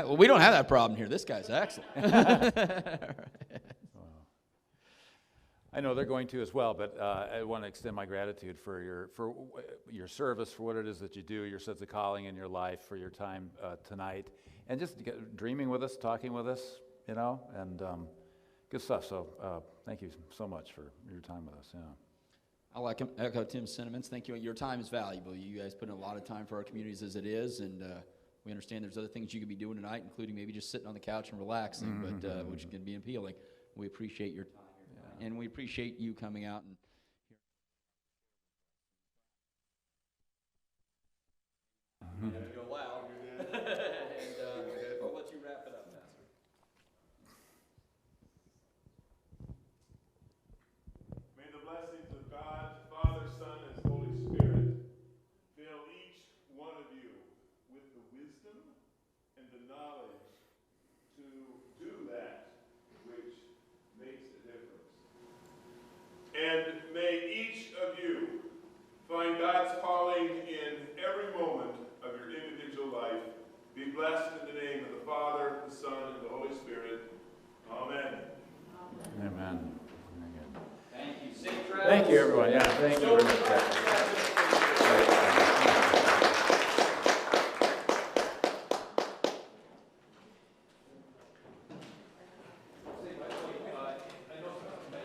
We don't have that problem here. This guy's excellent. I know they're going to as well, but I want to extend my gratitude for your service, for what it is that you do, your sense of calling in your life, for your time tonight, and just dreaming with us, talking with us, and good stuff. So thank you so much for your time with us. Yeah. I'll echo Tim's sentiments. Thank you. Your time is valuable. You guys put in a lot of time for our communities as it is, and we understand there's other things you could be doing tonight, including maybe just sitting on the couch and relaxing, but which can be appealing. We appreciate your time, and we appreciate you coming out and. Go loud. And I'll let you wrap it up, Pastor. May the blessings of God, Father, Son, and Holy Spirit fill each one of you with the wisdom and the knowledge to do that which makes a difference. And may each of you find God's calling in every moment of your individual life. Be blessed in the name of the Father, the Son, and the Holy Spirit. Amen. Amen. Thank you. Safe travels. Thank you, everyone. Yeah, thank you very much.